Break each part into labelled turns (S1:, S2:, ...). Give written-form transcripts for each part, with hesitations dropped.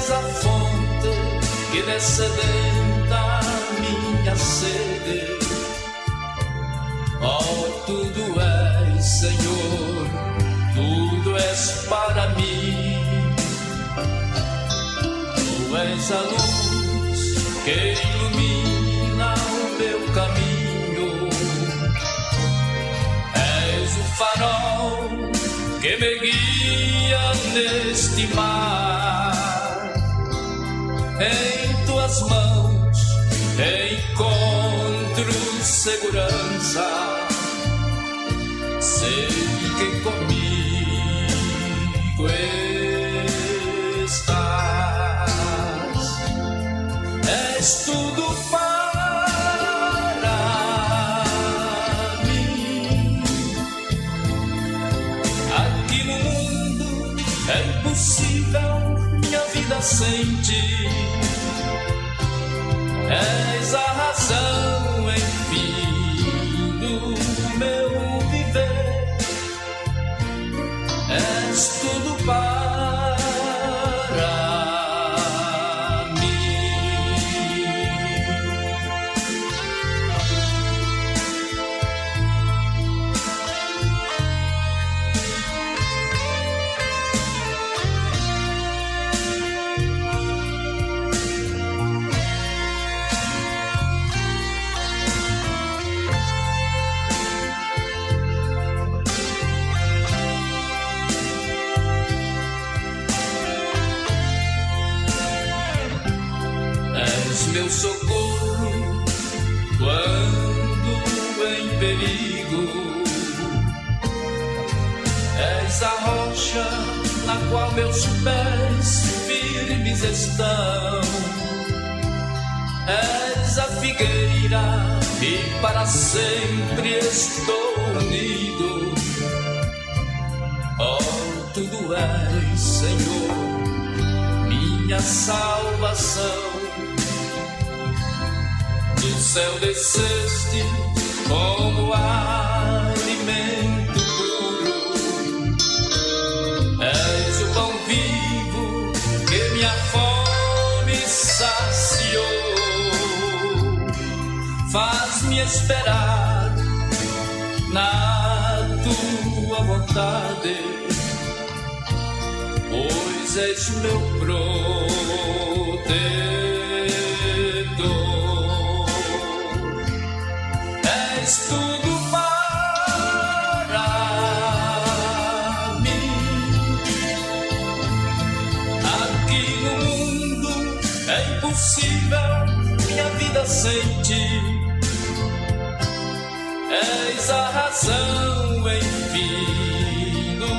S1: és a fonte que descedenta minha sede. Oh, tudo és, Senhor, tudo és para mim. Tu és a luz que ilumina o meu caminho. És o farol que me guia neste mar. Em tuas mãos encontro segurança. Sei que comigo estás. És tudo para mim. Aqui no mundo é impossível minha vida sem ti. És a razão, enfim, do meu viver. És tudo para mim. És meu socorro quando em perigo. És a rocha na qual meus pés firmes estão. És a figueira e para sempre estou unido. Oh, tudo és, Senhor, minha salvação. Do céu desceste como alimento puro. És o pão vivo que minha fome saciou. Faz-me esperar na tua vontade, pois és meu protetor. És tudo para mim. Aqui no mundo é impossível minha vida sem ti. És a razão, enfim, do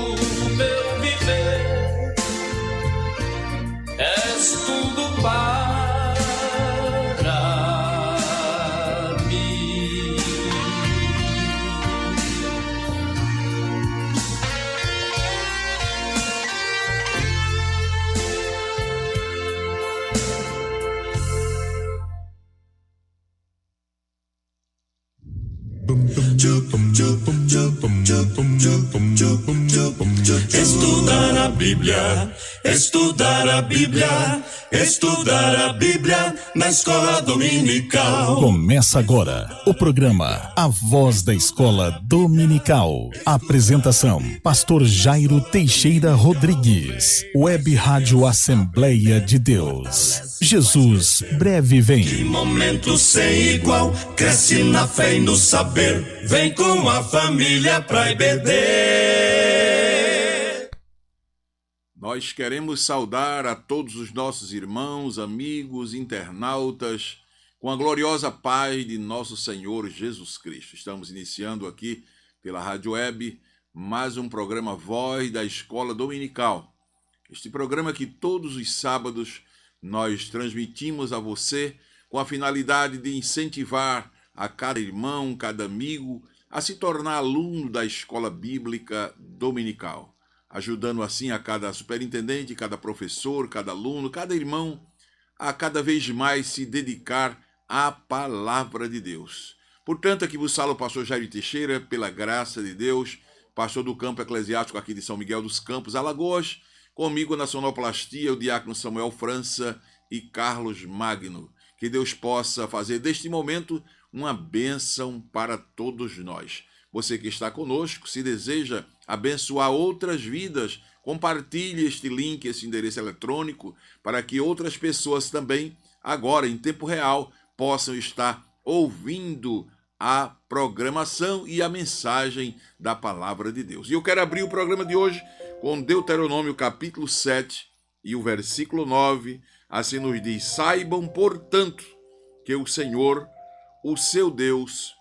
S1: meu viver. És tudo para
S2: Estudar a Bíblia, estudar a Bíblia, estudar a Bíblia na escola dominical.
S3: Começa agora o programa A Voz da Escola Dominical. Apresentação: Pastor Jairo Teixeira Rodrigues. Web Rádio Assembleia de Deus. Jesus breve vem.
S2: Que momento sem igual, cresce na fé e no saber. Vem com a família pra IBD.
S4: Nós queremos saudar a todos os nossos irmãos, amigos, internautas, com a gloriosa paz de nosso Senhor Jesus Cristo. Estamos iniciando aqui pela Rádio Web mais um programa Voz da Escola Dominical. Este programa que todos os sábados nós transmitimos a você com a finalidade de incentivar a cada irmão, cada amigo a se tornar aluno da Escola Bíblica Dominical, ajudando assim a cada superintendente, cada professor, cada aluno, cada irmão a cada vez mais se dedicar à Palavra de Deus. Portanto, aqui vos fala o pastor Jairo Teixeira, pela graça de Deus, pastor do campo eclesiástico aqui de São Miguel dos Campos, Alagoas, Comigo na sonoplastia, o diácono Samuel França e Carlos Magno. Que Deus possa fazer deste momento uma bênção para todos nós. Você que está conosco, se deseja abençoar outras vidas, compartilhe este link, esse endereço eletrônico, para que outras pessoas também, agora em tempo real, possam estar ouvindo a programação e a mensagem da palavra de Deus. E eu quero abrir o programa de hoje com Deuteronômio capítulo 7 e o versículo 9, assim nos diz: saibam, portanto, que o Senhor, o seu Deus,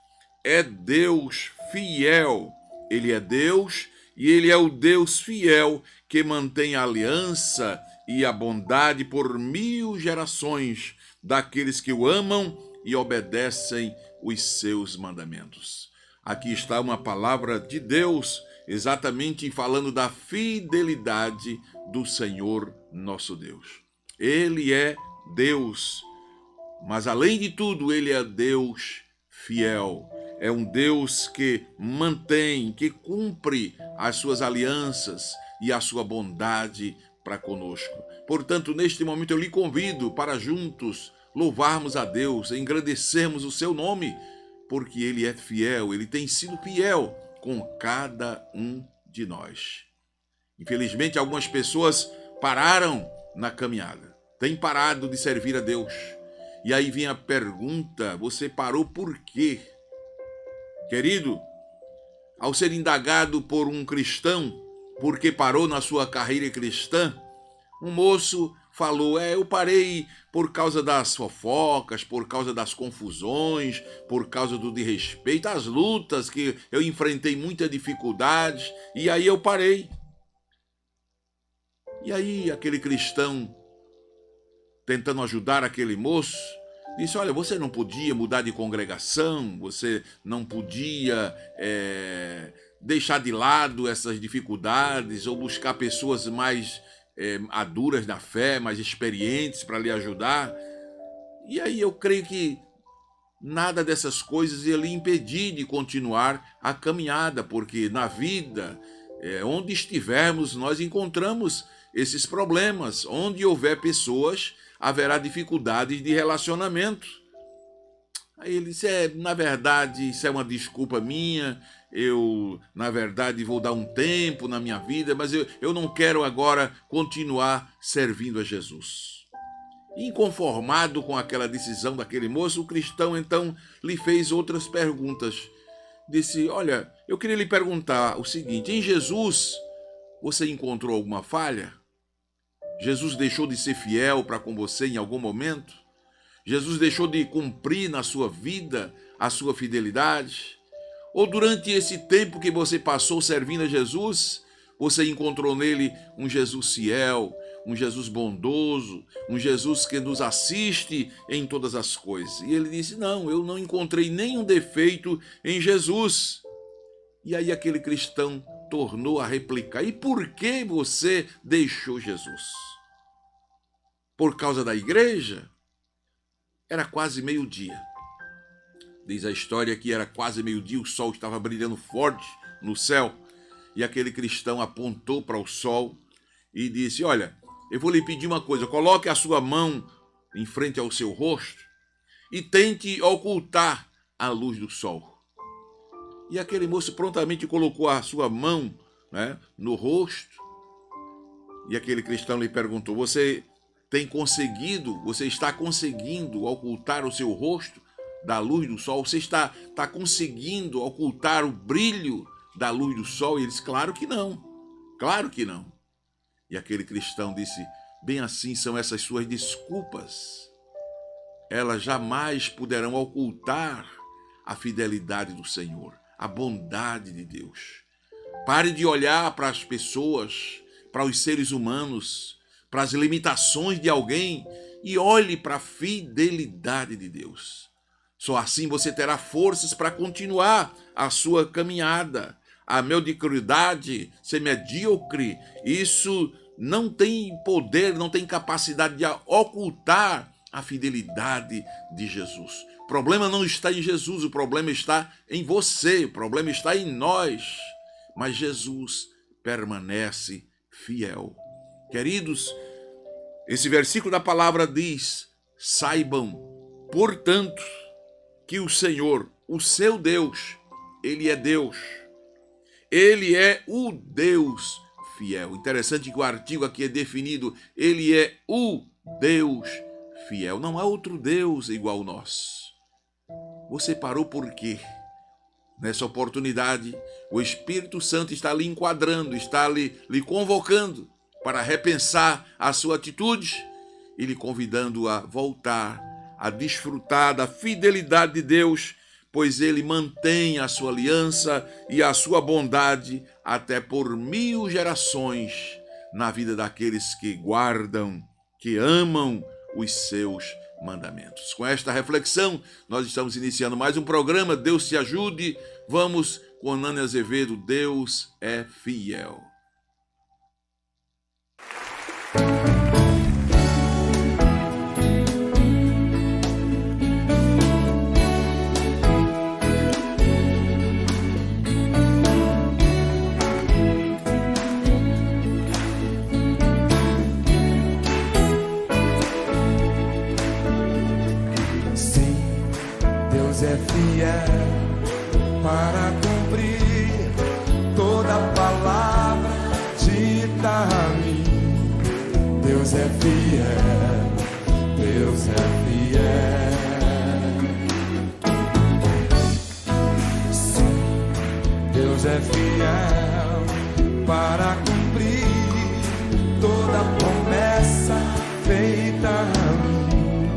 S4: é Deus fiel. Ele é Deus e ele é o Deus fiel que mantém a aliança e a bondade por 1000 gerações daqueles que o amam e obedecem os seus mandamentos. Aqui está uma palavra de Deus, exatamente falando da fidelidade do Senhor nosso Deus. Ele é Deus, mas além de tudo, ele é Deus fiel. É um Deus que mantém, que cumpre as suas alianças e a sua bondade para conosco. Portanto, neste momento eu lhe convido para juntos louvarmos a Deus, engrandecermos o seu nome, porque ele é fiel, ele tem sido fiel com cada um de nós. Infelizmente, algumas pessoas pararam na caminhada, têm parado de servir a Deus. E aí vem a pergunta: você parou por quê? Querido, ao ser indagado por um cristão por que parou na sua carreira cristã, um moço falou: eu parei por causa das fofocas, por causa das confusões, por causa do desrespeito, as lutas que eu enfrentei muitas dificuldades, e aí eu parei. E aí aquele cristão, tentando ajudar aquele moço, disse: olha, você não podia mudar de congregação, você não podia deixar de lado essas dificuldades ou buscar pessoas mais maduras na fé, mais experientes para lhe ajudar. E aí eu creio que nada dessas coisas ia lhe impedir de continuar a caminhada, porque na vida, onde estivermos, nós encontramos esses problemas. Onde houver pessoas, haverá dificuldades de relacionamento. Aí ele disse: na verdade, isso é uma desculpa minha, eu, na verdade, vou dar um tempo na minha vida, mas eu não quero agora continuar servindo a Jesus. Inconformado com aquela decisão daquele moço, o cristão então lhe fez outras perguntas. Disse: olha, eu queria lhe perguntar o seguinte: em Jesus, você encontrou alguma falha? Jesus deixou de ser fiel para com você em algum momento? Jesus deixou de cumprir na sua vida a sua fidelidade? Ou durante esse tempo que você passou servindo a Jesus, você encontrou nele um Jesus fiel, um Jesus bondoso, um Jesus que nos assiste em todas as coisas? E ele disse: não, eu não encontrei nenhum defeito em Jesus. E aí aquele cristão tornou a replicar: e por que você deixou Jesus? Por causa da igreja? Era quase meio-dia. Diz a história que era quase meio-dia, o sol estava brilhando forte no céu, e aquele cristão apontou para o sol e disse: olha, eu vou lhe pedir uma coisa, coloque a sua mão em frente ao seu rosto e tente ocultar a luz do sol. E aquele moço prontamente colocou a sua mão, no rosto, e aquele cristão lhe perguntou: você está conseguindo ocultar o seu rosto da luz do sol? Você está conseguindo ocultar o brilho da luz do sol? E ele disse: claro que não, claro que não. E aquele cristão disse: bem assim são essas suas desculpas. Elas jamais poderão ocultar a fidelidade do Senhor, a bondade de Deus. Pare de olhar para as pessoas, para os seres humanos, para as limitações de alguém e olhe para a fidelidade de Deus. Só assim você terá forças para continuar a sua caminhada. A mediocridade, ser medíocre, isso não tem poder, não tem capacidade de ocultar a fidelidade de Jesus. O problema não está em Jesus, o problema está em você, o problema está em nós. Mas Jesus permanece fiel. Queridos, esse versículo da palavra diz: saibam, portanto, que o Senhor, o seu Deus, Ele é Deus. Ele é o Deus fiel. Interessante que o artigo aqui é definido, Ele é o Deus fiel. Não há outro Deus igual ao nosso. Você parou por quê? Nessa oportunidade, o Espírito Santo está lhe enquadrando, está lhe convocando para repensar a sua atitude e lhe convidando a voltar, a desfrutar da fidelidade de Deus, pois Ele mantém a sua aliança e a sua bondade até por 1000 gerações na vida daqueles que guardam, que amam os seus mandamentos. Com esta reflexão, nós estamos iniciando mais um programa, Deus te ajude. Vamos com Nani Azevedo, Deus é fiel.
S5: É fiel para cumprir toda palavra dita a mim. Deus é fiel, Deus é fiel. Sim, Deus é fiel para cumprir toda promessa feita a mim.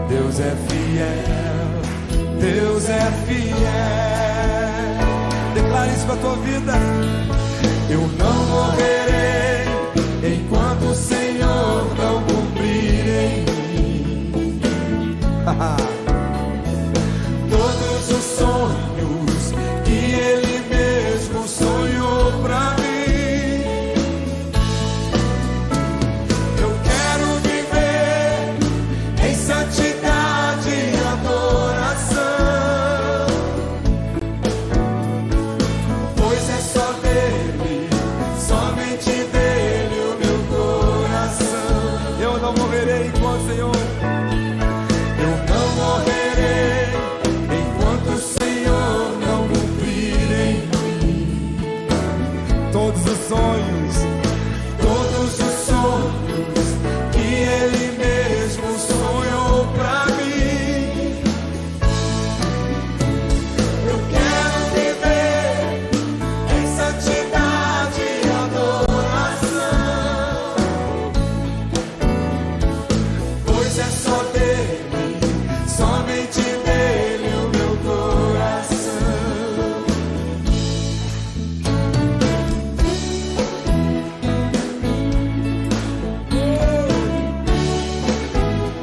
S5: Deus é fiel, Deus é fiel. Declare isso para a tua vida. Eu não morrerei enquanto o Senhor não cumprir em mim todos os sonhos que Ele mesmo sonhou para mim. Eu quero viver em santidade e adoração. Senhor, eu não morrerei enquanto o Senhor não cumprir em mim todos os sonhos que Ele mesmo sonhou pra mim. Eu quero viver em santidade e adoração. É só dele, somente dele o meu coração.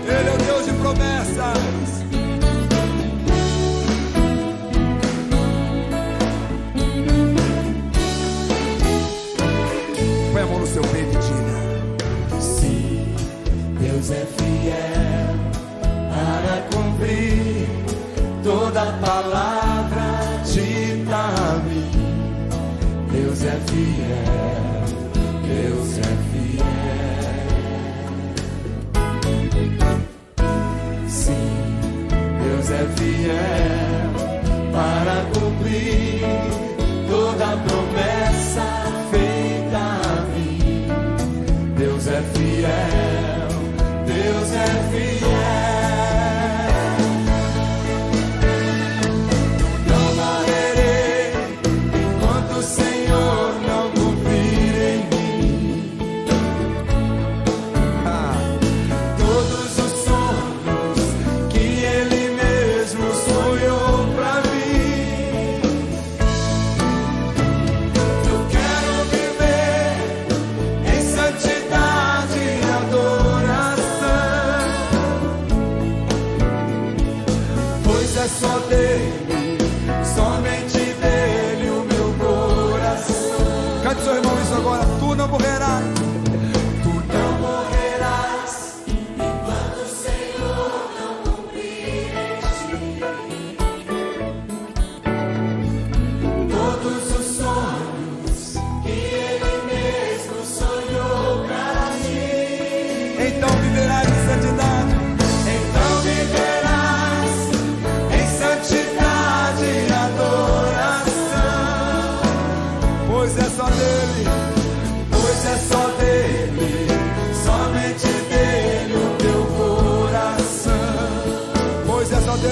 S5: Ele é o Deus de promessas. Põe a mão no seu peito e diga: sim, Deus é fiel para cumprir toda palavra dita a mim. Deus é fiel, Deus é fiel. Sim, Deus é fiel para cumprir toda promessa feita a mim. Deus é fiel, Deus é fiel.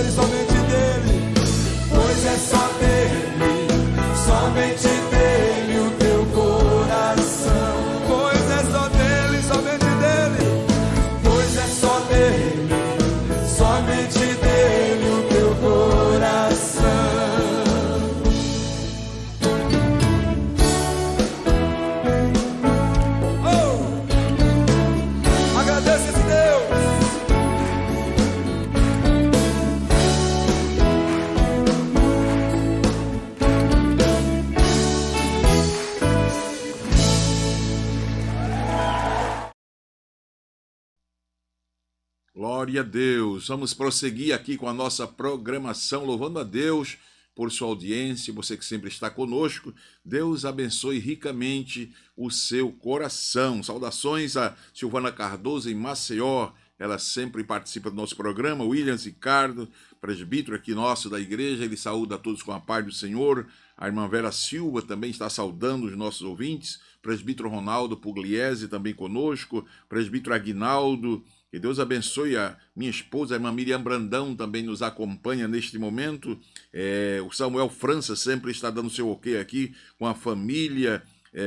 S5: dele, somente dele. Pois é só dele, somente dele o teu coração. Pois é só dele, somente dele. Pois é só dele, somente dele o teu coração. Oh! Agradeça esse Deus.
S4: Glória a Deus. Vamos prosseguir aqui com a nossa programação, louvando a Deus por sua audiência, você que sempre está conosco. Deus abençoe ricamente o seu coração. Saudações a Silvana Cardoso em Maceió, ela sempre participa do nosso programa. Williams Ricardo, presbítero aqui nosso da igreja, ele saúda a todos com a paz do Senhor. A irmã Vera Silva também está saudando os nossos ouvintes. Presbítero Ronaldo Pugliese também conosco. Presbítero Aguinaldo. Que Deus abençoe a minha esposa, a irmã Miriam Brandão, também nos acompanha neste momento. O Samuel França sempre está dando seu ok aqui com a família,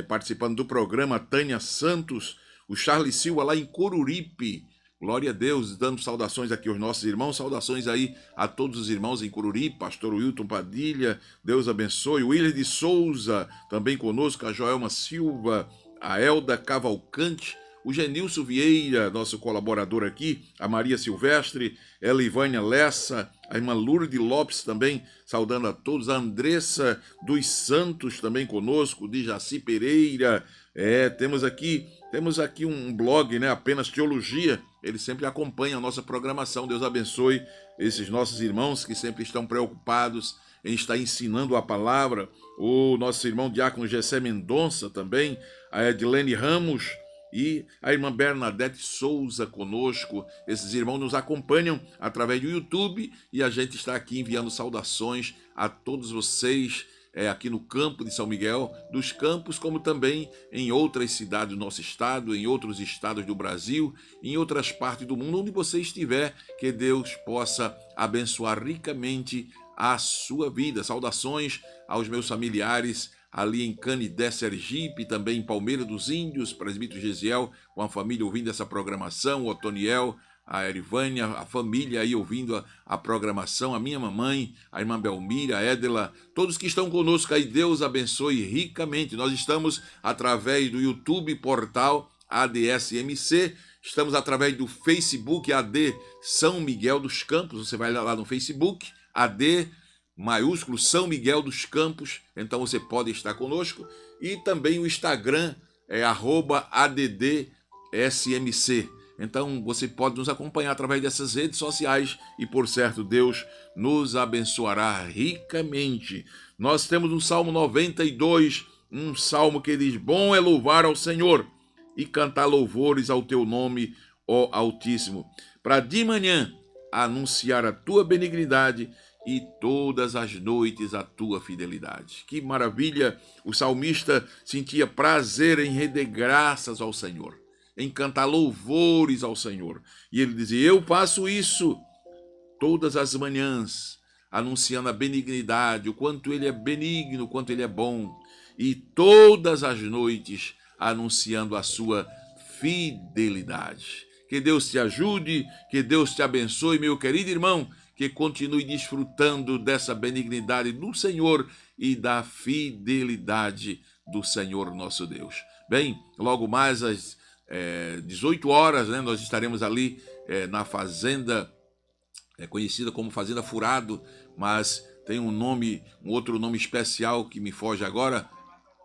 S4: participando do programa. Tânia Santos, o Charles Silva lá em Coruripe. Glória a Deus, dando saudações aqui aos nossos irmãos. Saudações aí a todos os irmãos em Coruripe. Pastor Wilton Padilha, Deus abençoe. O William de Souza, também conosco. A Joelma Silva, a Elda Cavalcante. O Genilson Vieira, nosso colaborador aqui, a Maria Silvestre, a Elivânia Lessa, a irmã Lourdes Lopes também, saudando a todos, a Andressa dos Santos também conosco, de Jaci Pereira, temos aqui um blog, né, Apenas Teologia, ele sempre acompanha a nossa programação. Deus abençoe esses nossos irmãos que sempre estão preocupados em estar ensinando a palavra. O nosso irmão Diácono Gessé Mendonça também, a Edilene Ramos, e a irmã Bernadette Souza conosco. Esses irmãos nos acompanham através do YouTube e a gente está aqui enviando saudações a todos vocês aqui no campo de São Miguel, dos campos, como também em outras cidades do nosso estado, em outros estados do Brasil, em outras partes do mundo, onde você estiver, que Deus possa abençoar ricamente a sua vida. Saudações aos meus familiares ali em Canidé, Sergipe, também em Palmeira dos Índios, presbítero Gesiel, com a família ouvindo essa programação, o Otoniel, a Erivânia, a família aí ouvindo a programação, a minha mamãe, a irmã Belmira, a Édela, todos que estão conosco aí, Deus abençoe ricamente. Nós estamos através do YouTube, portal ADSMC, estamos através do Facebook, AD São Miguel dos Campos, você vai lá no Facebook, AD maiúsculo São Miguel dos Campos, então você pode estar conosco, e também o Instagram é @ADDSMC, então você pode nos acompanhar através dessas redes sociais e, por certo, Deus nos abençoará ricamente. Nós temos um Salmo 92, um salmo que diz: bom é louvar ao Senhor e cantar louvores ao teu nome, ó Altíssimo, para de manhã anunciar a tua benignidade e todas as noites a tua fidelidade. Que maravilha! O salmista sentia prazer em render graças ao Senhor, em cantar louvores ao Senhor. E ele dizia: eu faço isso todas as manhãs, anunciando a benignidade, o quanto ele é benigno, o quanto ele é bom, e todas as noites anunciando a sua fidelidade. Que Deus te ajude, que Deus te abençoe, meu querido irmão, que continue desfrutando dessa benignidade do Senhor e da fidelidade do Senhor nosso Deus. Bem, logo mais às 18 horas, né, nós estaremos ali na fazenda, conhecida como Fazenda Furado, mas tem um outro nome especial que me foge agora,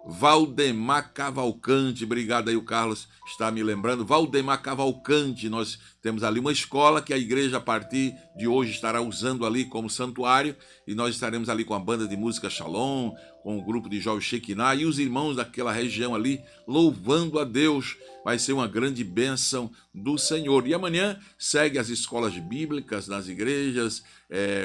S4: Valdemar Cavalcante. Obrigado aí, o Carlos está me lembrando. Valdemar Cavalcante, nós temos ali uma escola que a igreja a partir de hoje estará usando ali como santuário, e nós estaremos ali com a banda de música Shalom, com o grupo de jovens Shekinah e os irmãos daquela região ali louvando a Deus. Vai ser uma grande bênção do Senhor. E amanhã segue as escolas bíblicas nas igrejas,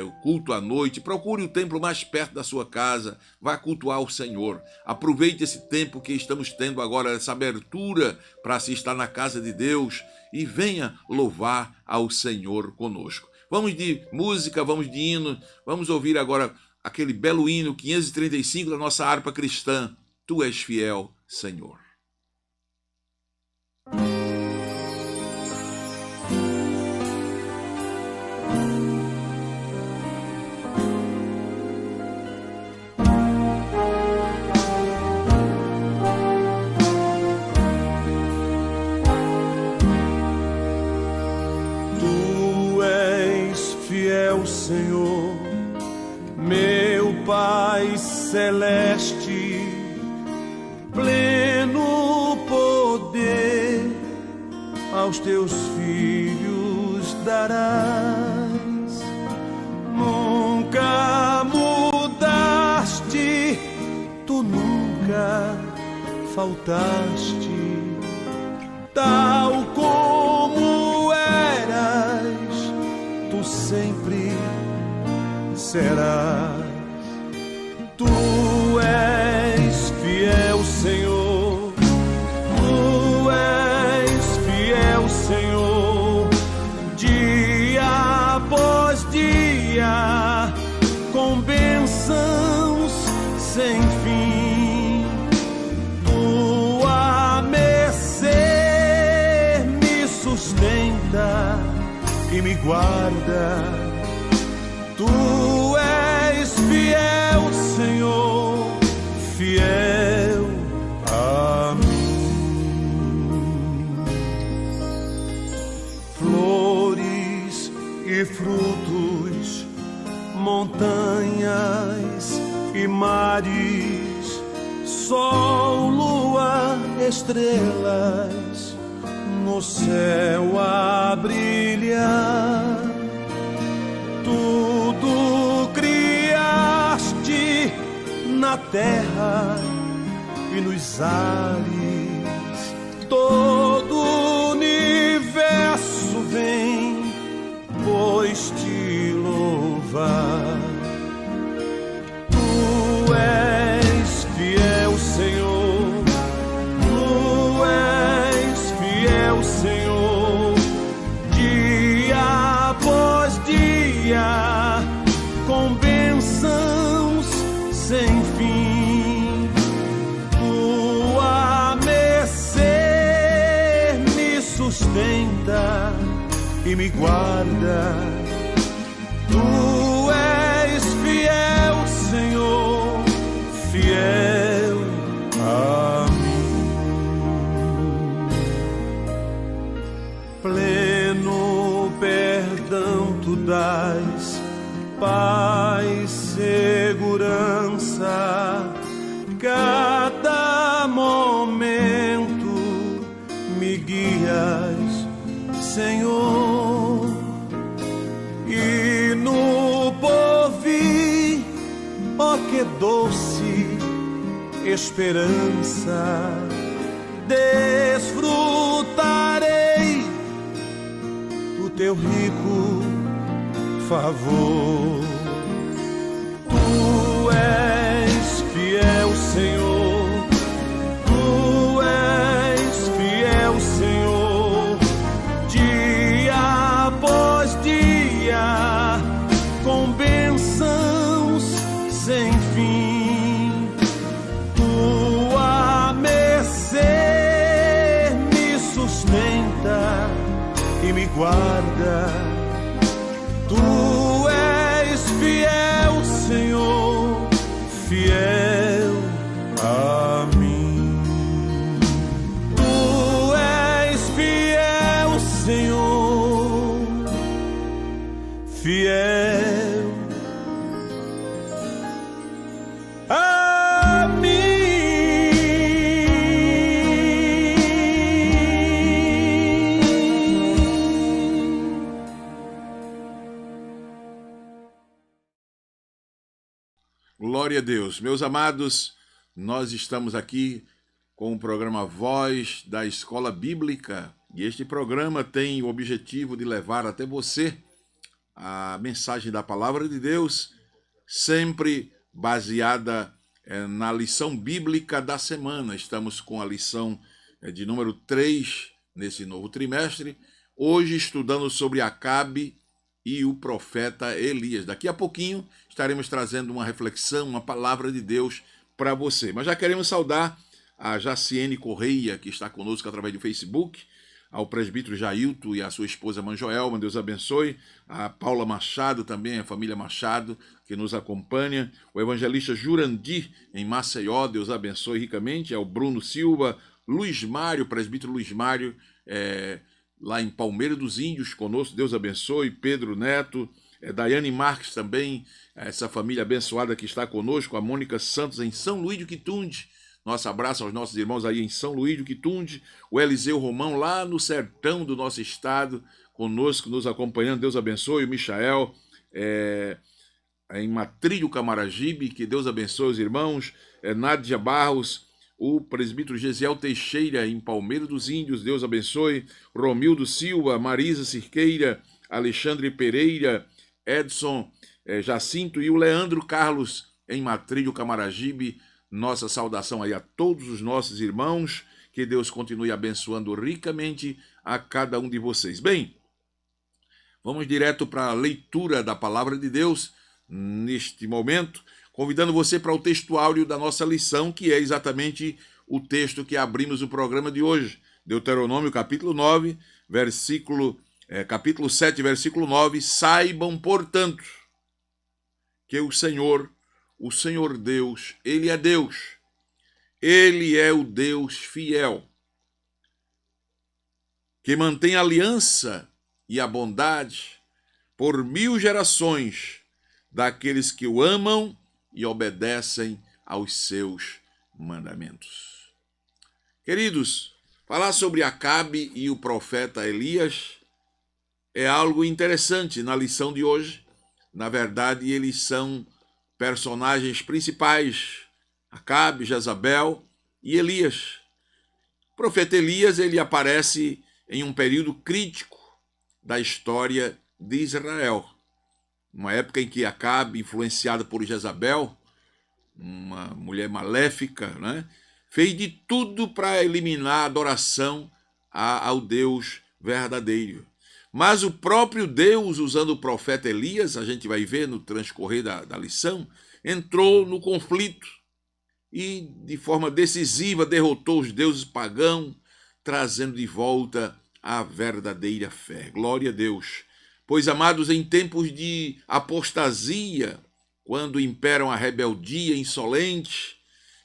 S4: o culto à noite. Procure o templo mais perto da sua casa, vá cultuar o Senhor. Aproveite esse tempo que estamos tendo agora, essa abertura para se estar na casa de Deus, e venha louvar ao Senhor conosco. Vamos de música, vamos de hino. Vamos ouvir agora aquele belo hino 535 da nossa harpa cristã. Tu és fiel, Senhor.
S5: Senhor, meu Pai celeste, pleno poder aos teus filhos darás. Nunca mudaste, tu nunca faltaste, tal como eras, tu sempre serás. Tu és fiel, Senhor. Tu és fiel, Senhor. Dia após dia, com bênçãos sem fim. Tua mercê me sustenta e me guarda. Tu és fiel, Senhor, fiel a mim. Flores e frutos, montanhas e mares, sol, lua, estrelas, no céu a brilhar. Tudo criaste na terra e nos ares, todo o universo vem, pois te louvar. Tu és fiel, Senhor. Tu és fiel, Senhor. Dia após dia, com bênçãos sem fim. Tua mercê me sustenta e me guarda. Tu és fiel, Senhor, fiel a mim. Pleno perdão tu dás, paz, segurança, cada momento me guias, Senhor, e no porvir, ó que doce esperança, desfrutarei do teu rico favor. Tu és fiel, Senhor. Tu és fiel, Senhor. Dia após dia, com bênçãos sem fim. Tua mercê me sustenta e me guarda. Tu és fiel, Senhor, fiel a mim. Tu és fiel, Senhor, fiel a mim.
S4: Glória a Deus. Meus amados, nós estamos aqui com o programa Voz da Escola Bíblica e este programa tem o objetivo de levar até você a mensagem da Palavra de Deus, sempre baseada na lição bíblica da semana. Estamos com a lição de número 3 nesse novo trimestre, hoje estudando sobre Acabe e o profeta Elias. Daqui a pouquinho estaremos trazendo uma reflexão, uma palavra de Deus para você. Mas já queremos saudar a Jaciene Correia, que está conosco através do Facebook, ao presbítero Jailton e a sua esposa Manjoelma, Deus abençoe, a Paula Machado também, a família Machado, que nos acompanha, o evangelista Jurandir, em Maceió, Deus abençoe ricamente, ao Bruno Silva, Luiz Mário, presbítero Luiz Mário, lá em Palmeira dos Índios, conosco, Deus abençoe, Pedro Neto, Daiane Marques também, essa família abençoada que está conosco, a Mônica Santos em São Luís do Quitunde, nosso abraço aos nossos irmãos aí em São Luís do Quitunde, o Eliseu Romão lá no sertão do nosso estado, conosco, nos acompanhando, Deus abençoe, o Michael, em Matrilho Camaragibe, que Deus abençoe os irmãos, Nádia Barros, o presbítero Gesiel Teixeira em Palmeira dos Índios, Deus abençoe, Romildo Silva, Marisa Cirqueira, Alexandre Pereira, Edson Jacinto e o Leandro Carlos em Matrilho Camaragibe. Nossa saudação aí a todos os nossos irmãos, que Deus continue abençoando ricamente a cada um de vocês. Bem, vamos direto para a leitura da palavra de Deus neste momento, convidando você para o textuário da nossa lição, que é exatamente o texto que abrimos o programa de hoje. Deuteronômio capítulo 9, capítulo 7, versículo 9, saibam, portanto, que o Senhor Deus, Ele é Deus. Ele é o Deus fiel, que mantém a aliança e a bondade por 1000 gerações daqueles que o amam e obedecem aos seus mandamentos. Queridos, falar sobre Acabe e o profeta Elias é algo interessante na lição de hoje. Na verdade, eles são personagens principais, Acabe, Jezabel e Elias. O profeta Elias, ele aparece em um período crítico da história de Israel. Uma época em que Acabe, influenciado por Jezabel, uma mulher maléfica, né, fez de tudo para eliminar a adoração ao Deus verdadeiro. Mas o próprio Deus, usando o profeta Elias, a gente vai ver no transcorrer da lição, entrou no conflito e, de forma decisiva, derrotou os deuses pagãos, trazendo de volta a verdadeira fé. Glória a Deus. Pois, amados, em tempos de apostasia, quando imperam a rebeldia insolente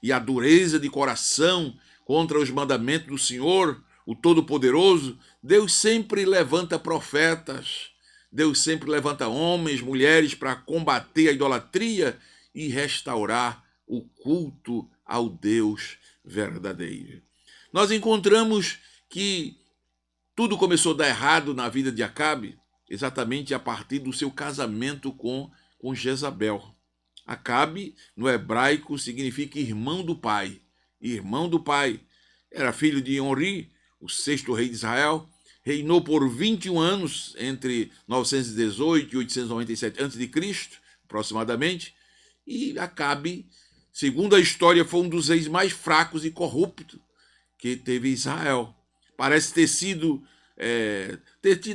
S4: e a dureza de coração contra os mandamentos do Senhor, o Todo-Poderoso, Deus sempre levanta profetas, Deus sempre levanta homens, mulheres para combater a idolatria e restaurar o culto ao Deus verdadeiro. Nós encontramos que tudo começou a dar errado na vida de Acabe, exatamente a partir do seu casamento com Jezabel. Acabe, no hebraico, significa irmão do pai. Irmão do pai. Era filho de Onri, o 6º rei de Israel, reinou por 21 anos, entre 918 e 897 a.C., aproximadamente, e Acabe, segundo a história, foi um dos reis mais fracos e corruptos que teve Israel. Parece ter tido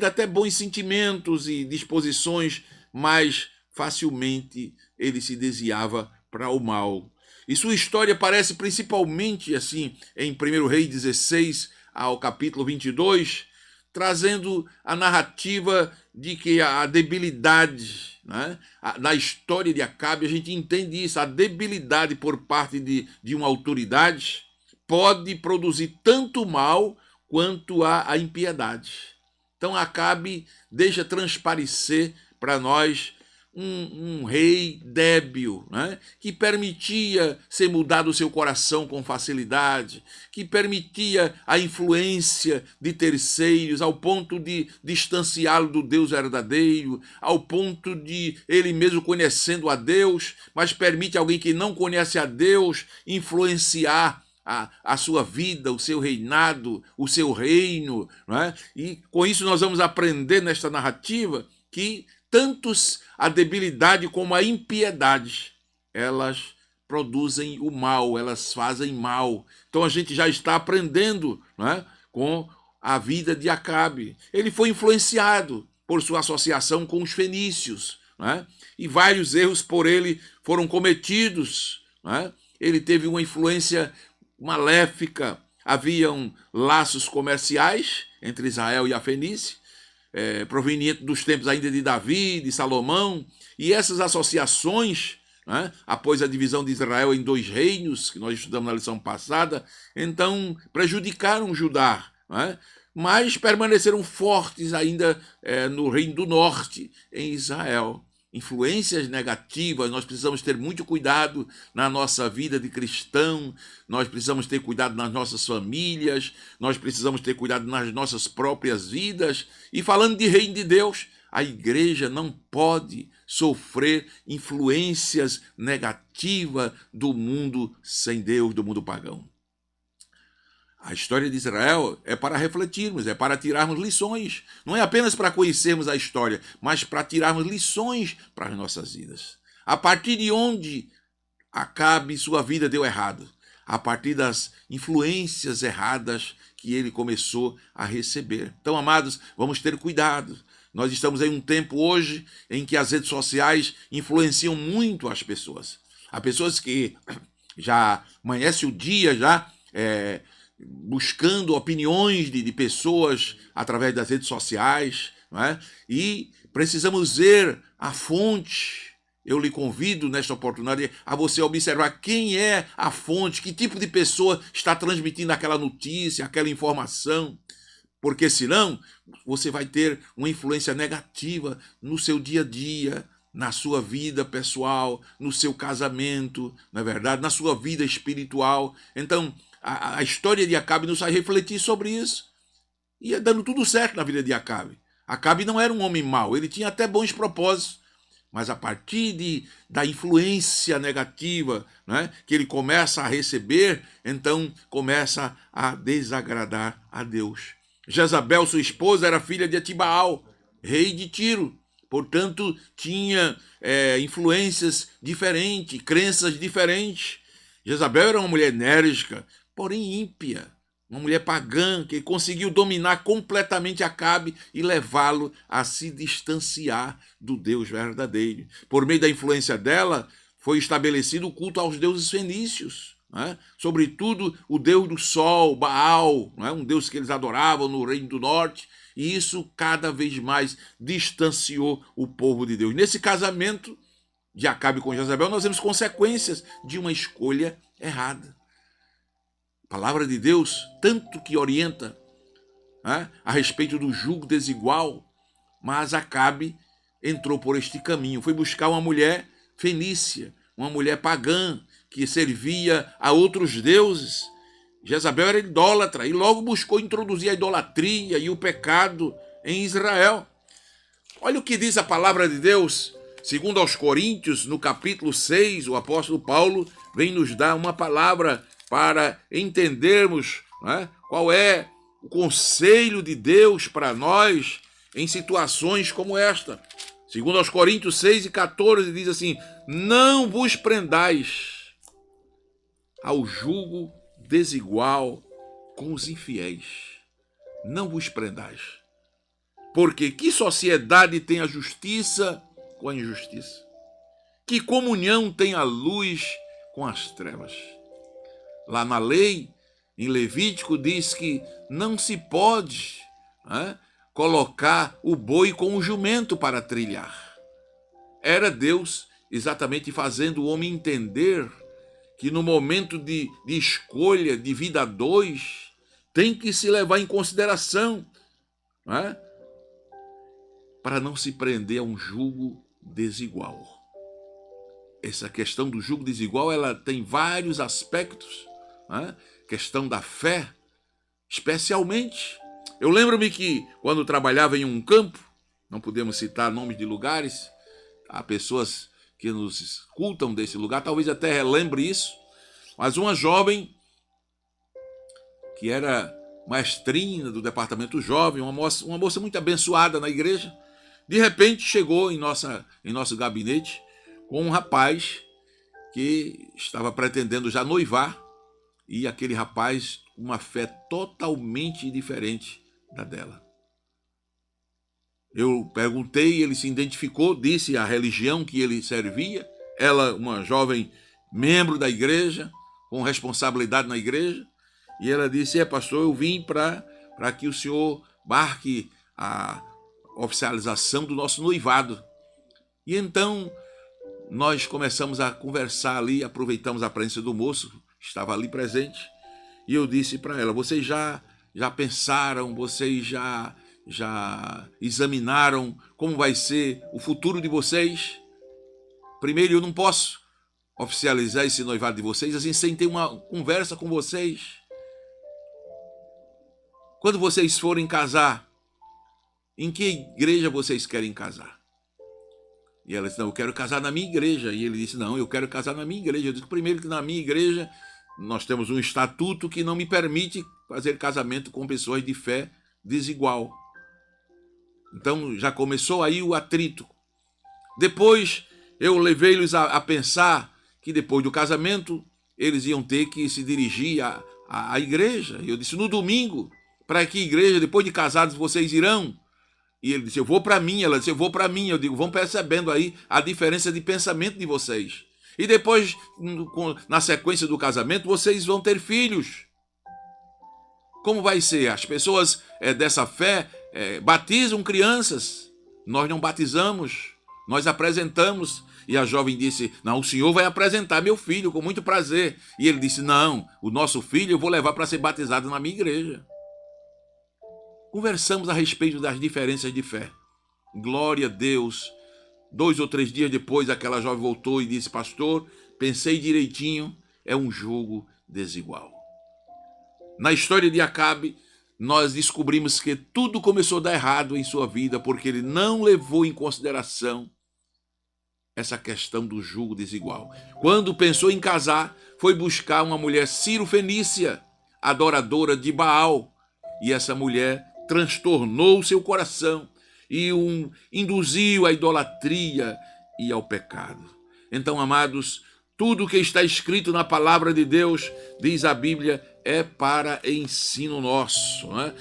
S4: até bons sentimentos e disposições, mas facilmente ele se desviava para o mal. E sua história aparece principalmente assim em 1 Reis 16 ao capítulo 22, trazendo a narrativa de que a debilidade, né? Na história de Acabe, a gente entende isso, a debilidade por parte de uma autoridade pode produzir tanto mal quanto a impiedade. Então Acabe deixa transparecer para nós um rei débil, né? Que permitia ser mudado o seu coração com facilidade, que permitia a influência de terceiros ao ponto de distanciá-lo do Deus verdadeiro, ao ponto de ele mesmo conhecendo a Deus, mas permite alguém que não conhece a Deus influenciar a sua vida, o seu reinado, o seu reino, não é? E com isso nós vamos aprender nesta narrativa que tanto a debilidade como a impiedade, elas produzem o mal, elas fazem mal. Então a gente já está aprendendo, não é? Com a vida de Acabe. Ele foi influenciado por sua associação com os fenícios, né? E vários erros por ele foram cometidos, né? Ele teve uma influência maléfica, haviam laços comerciais entre Israel e a Fenícia, proveniente dos tempos ainda de Davi, de Salomão, e essas associações, né, após a divisão de Israel em 2 reinos, que nós estudamos na lição passada, então prejudicaram Judá, né, mas permaneceram fortes ainda no reino do norte, em Israel. Influências negativas, nós precisamos ter muito cuidado na nossa vida de cristão, nós precisamos ter cuidado nas nossas famílias, nós precisamos ter cuidado nas nossas próprias vidas. E falando de reino de Deus, a igreja não pode sofrer influências negativas do mundo sem Deus, do mundo pagão. A história de Israel é para refletirmos, é para tirarmos lições. Não é apenas para conhecermos a história, mas para tirarmos lições para as nossas vidas. A partir de onde Acabe sua vida deu errado? A partir das influências erradas que ele começou a receber. Então, amados, vamos ter cuidado. Nós estamos em um tempo hoje em que as redes sociais influenciam muito as pessoas. Há pessoas que já amanhece o dia buscando opiniões de pessoas através das redes sociais, não é? E precisamos ver a fonte. Eu lhe convido nesta oportunidade a você observar quem é a fonte, que tipo de pessoa está transmitindo aquela notícia, aquela informação, porque senão você vai ter uma influência negativa no seu dia a dia, na sua vida pessoal, no seu casamento, não é verdade? Na sua vida espiritual. Então, a história de Acabe nos faz refletir sobre isso. Ia dando tudo certo na vida de Acabe. Acabe não era um homem mau, ele tinha até bons propósitos, mas a partir da influência negativa, né, que ele começa a receber, então começa a desagradar a Deus. Jezabel, sua esposa, era filha de Etibaal, rei de Tiro. Portanto, tinha influências diferentes, crenças diferentes. Jezabel era uma mulher enérgica, porém ímpia, uma mulher pagã que conseguiu dominar completamente Acabe e levá-lo a se distanciar do Deus verdadeiro. Por meio da influência dela, foi estabelecido o culto aos deuses fenícios, né? Sobretudo o deus do sol, Baal, né? Um deus que eles adoravam no reino do norte, e isso cada vez mais distanciou o povo de Deus. Nesse casamento de Acabe com Jezabel, nós vemos consequências de uma escolha errada. A palavra de Deus, tanto que orienta, né, a respeito do jugo desigual, mas Acabe entrou por este caminho, foi buscar uma mulher fenícia, uma mulher pagã, que servia a outros deuses. Jezabel era idólatra e logo buscou introduzir a idolatria e o pecado em Israel. Olha o que diz a palavra de Deus, segundo aos Coríntios, no capítulo 6, o apóstolo Paulo vem nos dar uma palavra para entendermos, né, qual é o conselho de Deus para nós em situações como esta. Segundo aos Coríntios 6:14, diz assim: não vos prendais ao jugo desigual com os infiéis. Não vos prendais. Porque que sociedade tem a justiça com a injustiça? Que comunhão tem a luz com as trevas? Lá na lei, em Levítico, diz que não se pode, né, colocar o boi com o jumento para trilhar. Era Deus exatamente fazendo o homem entender que no momento de escolha de vida a dois, tem que se levar em consideração, né, para não se prender a um jugo desigual. Essa questão do jugo desigual, ela tem vários aspectos, né? Questão da fé, especialmente. Eu lembro-me que quando trabalhava em um campo, não podemos citar nomes de lugares, há pessoas que nos escutam desse lugar, talvez até relembre isso, mas uma jovem que era maestrina do departamento jovem, uma moça muito abençoada na igreja, de repente chegou em nosso gabinete com um rapaz que estava pretendendo já noivar, e aquele rapaz com uma fé totalmente diferente da dela. Eu perguntei, ele se identificou, disse a religião que ele servia. Ela, uma jovem membro da igreja, com responsabilidade na igreja. E ela disse, pastor, eu vim para que o senhor marque a oficialização do nosso noivado. E então nós começamos a conversar ali, aproveitamos a presença do moço, estava ali presente, e eu disse para ela, vocês já pensaram, vocês já examinaram como vai ser o futuro de vocês? Primeiro, eu não posso oficializar esse noivado de vocês assim sem ter uma conversa com vocês. Quando vocês forem casar, em que igreja vocês querem casar? E ela disse, não, eu quero casar na minha igreja. E ele disse, não, eu quero casar na minha igreja. Eu disse, primeiro que na minha igreja nós temos um estatuto que não me permite fazer casamento com pessoas de fé desigual. Então já começou aí o atrito. Depois eu levei-los a pensar que depois do casamento eles iam ter que se dirigir à igreja. E eu disse, no domingo, para que igreja, depois de casados, vocês irão? E ele disse, eu vou para mim. Ela disse, eu vou para mim. Eu digo, vão percebendo aí a diferença de pensamento de vocês. E depois, na sequência do casamento, vocês vão ter filhos. Como vai ser? As pessoas dessa fé batizam crianças. Nós não batizamos, nós apresentamos. E a jovem disse, não, o senhor vai apresentar meu filho com muito prazer. E ele disse, não, o nosso filho eu vou levar para ser batizado na minha igreja. Conversamos a respeito das diferenças de fé. Glória a Deus. 2 ou 3 dias depois, aquela jovem voltou e disse, pastor, pensei direitinho, é um jugo desigual. Na história de Acabe, nós descobrimos que tudo começou a dar errado em sua vida, porque ele não levou em consideração essa questão do jugo desigual. Quando pensou em casar, foi buscar uma mulher sírio-fenícia, adoradora de Baal, e essa mulher transtornou seu coração e o induziu à idolatria e ao pecado. Então, amados, tudo que está escrito na palavra de Deus, diz a Bíblia, é para ensino nosso, né?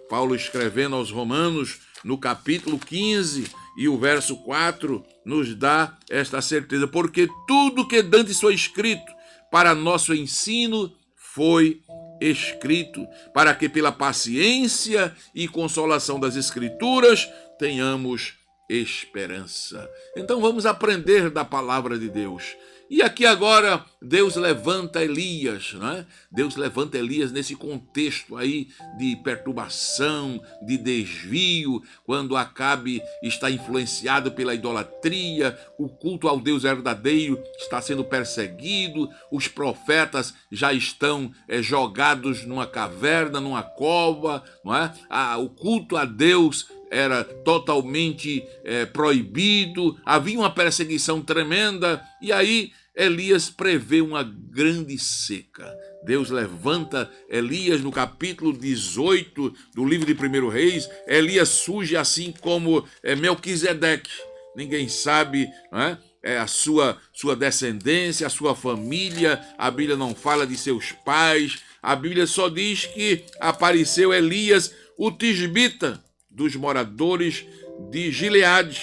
S4: Paulo escrevendo aos Romanos, no capítulo 15 e o verso 4, nos dá esta certeza, porque tudo que dantes foi escrito para nosso ensino foi escrito, para que pela paciência e consolação das Escrituras tenhamos esperança. Então vamos aprender da palavra de Deus. E aqui agora Deus levanta Elias, né? Deus levanta Elias nesse contexto aí de perturbação, de desvio, quando Acabe está influenciado pela idolatria, o culto ao Deus verdadeiro está sendo perseguido, os profetas já estão jogados numa caverna, numa cova, não é? O culto a Deus era totalmente proibido, havia uma perseguição tremenda, e aí Elias prevê uma grande seca. Deus levanta Elias no capítulo 18 do livro de 1 Reis. Elias surge assim como Melquisedeque. Ninguém sabe, não é? A sua descendência, a sua família. A Bíblia não fala de seus pais. A Bíblia só diz que apareceu Elias, o tisbita, dos moradores de Gileade,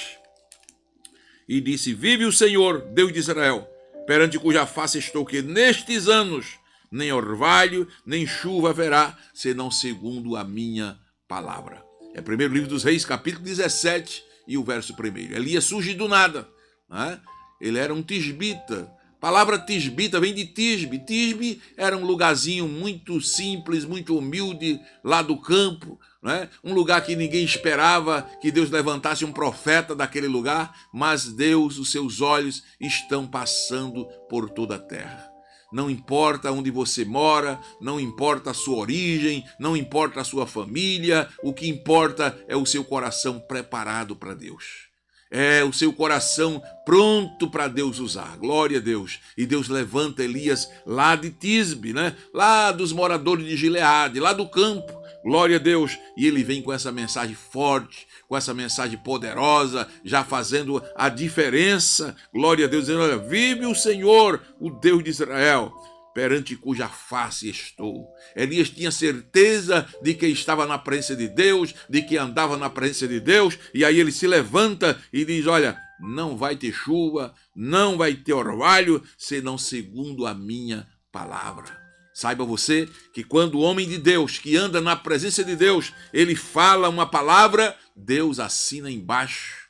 S4: e disse, vive o Senhor, Deus de Israel, perante cuja face estou, que nestes anos nem orvalho, nem chuva haverá, senão segundo a minha palavra. É 1º livro dos Reis, capítulo 17 e o verso 1. Elias surge do nada, né? Ele era um tisbita. A palavra tisbita vem de Tisbe. Tisbe era um lugarzinho muito simples, muito humilde, lá do campo, né? Um lugar que ninguém esperava que Deus levantasse um profeta daquele lugar, mas Deus, os seus olhos estão passando por toda a terra. Não importa onde você mora, não importa a sua origem, não importa a sua família, o que importa é o seu coração preparado para Deus. É o seu coração pronto para Deus usar. Glória a Deus. E Deus levanta Elias lá de Tisbe, né? Lá dos moradores de Gileade, lá do campo. Glória a Deus. E ele vem com essa mensagem forte, com essa mensagem poderosa, já fazendo a diferença. Glória a Deus, dizendo, olha, vive o Senhor, o Deus de Israel. perante cuja face estou. Elias tinha certeza de que estava na presença de Deus, de que andava na presença de Deus, e aí ele se levanta e diz, olha, não vai ter chuva, não vai ter orvalho, senão segundo a minha palavra. Saiba você que quando o homem de Deus, que anda na presença de Deus, ele fala uma palavra, Deus assina embaixo.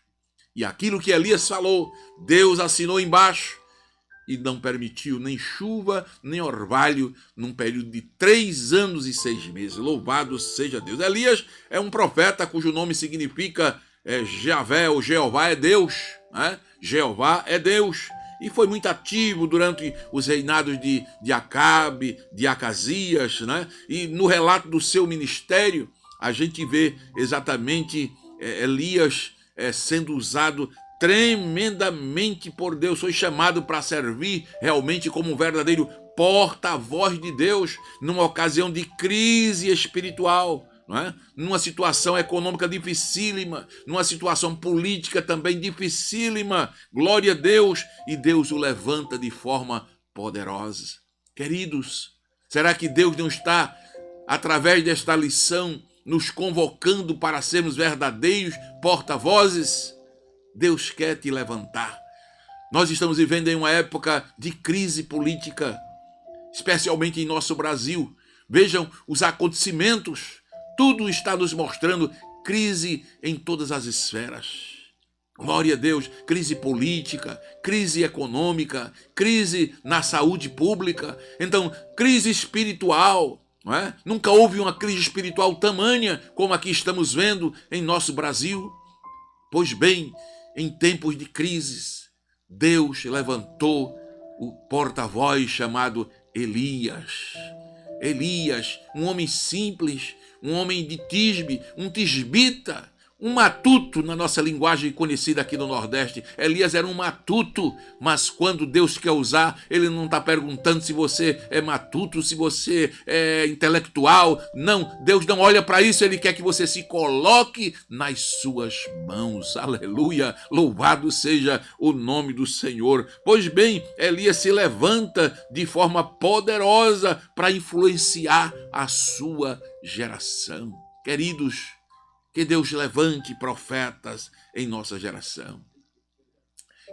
S4: E aquilo que Elias falou, Deus assinou embaixo e não permitiu nem chuva, nem orvalho num período de 3 anos e 6 meses. Louvado seja Deus. Elias é um profeta cujo nome significa Javé, ou Jeová é Deus. Né? Jeová é Deus. E foi muito ativo durante os reinados de Acabe, de Acasias, né? E no relato do seu ministério, a gente vê exatamente Elias sendo usado tremendamente por Deus. Foi chamado para servir realmente como um verdadeiro porta-voz de Deus numa ocasião de crise espiritual, não é? Numa situação econômica dificílima, numa situação política também dificílima. Glória a Deus, e Deus o levanta de forma poderosa. Queridos, será que Deus não está, através desta lição, nos convocando para sermos verdadeiros porta-vozes? Deus quer te levantar. Nós estamos vivendo em uma época de crise política, especialmente em nosso Brasil. Vejam os acontecimentos. Tudo está nos mostrando crise em todas as esferas. Glória a Deus, crise política, crise econômica, crise na saúde pública, então crise espiritual, não é? Nunca houve uma crise espiritual tamanha como aqui estamos vendo em nosso Brasil. Pois bem, em tempos de crises, Deus levantou o porta-voz chamado Elias. Elias, um homem simples, um homem de Tisbe, um tisbita, um matuto na nossa linguagem conhecida aqui no Nordeste. Elias era um matuto, mas quando Deus quer usar, ele não está perguntando se você é matuto, se você é intelectual. Não, Deus não olha para isso, ele quer que você se coloque nas suas mãos. Aleluia, louvado seja o nome do Senhor. Pois bem, Elias se levanta de forma poderosa para influenciar a sua geração. Queridos, que Deus levante profetas em nossa geração.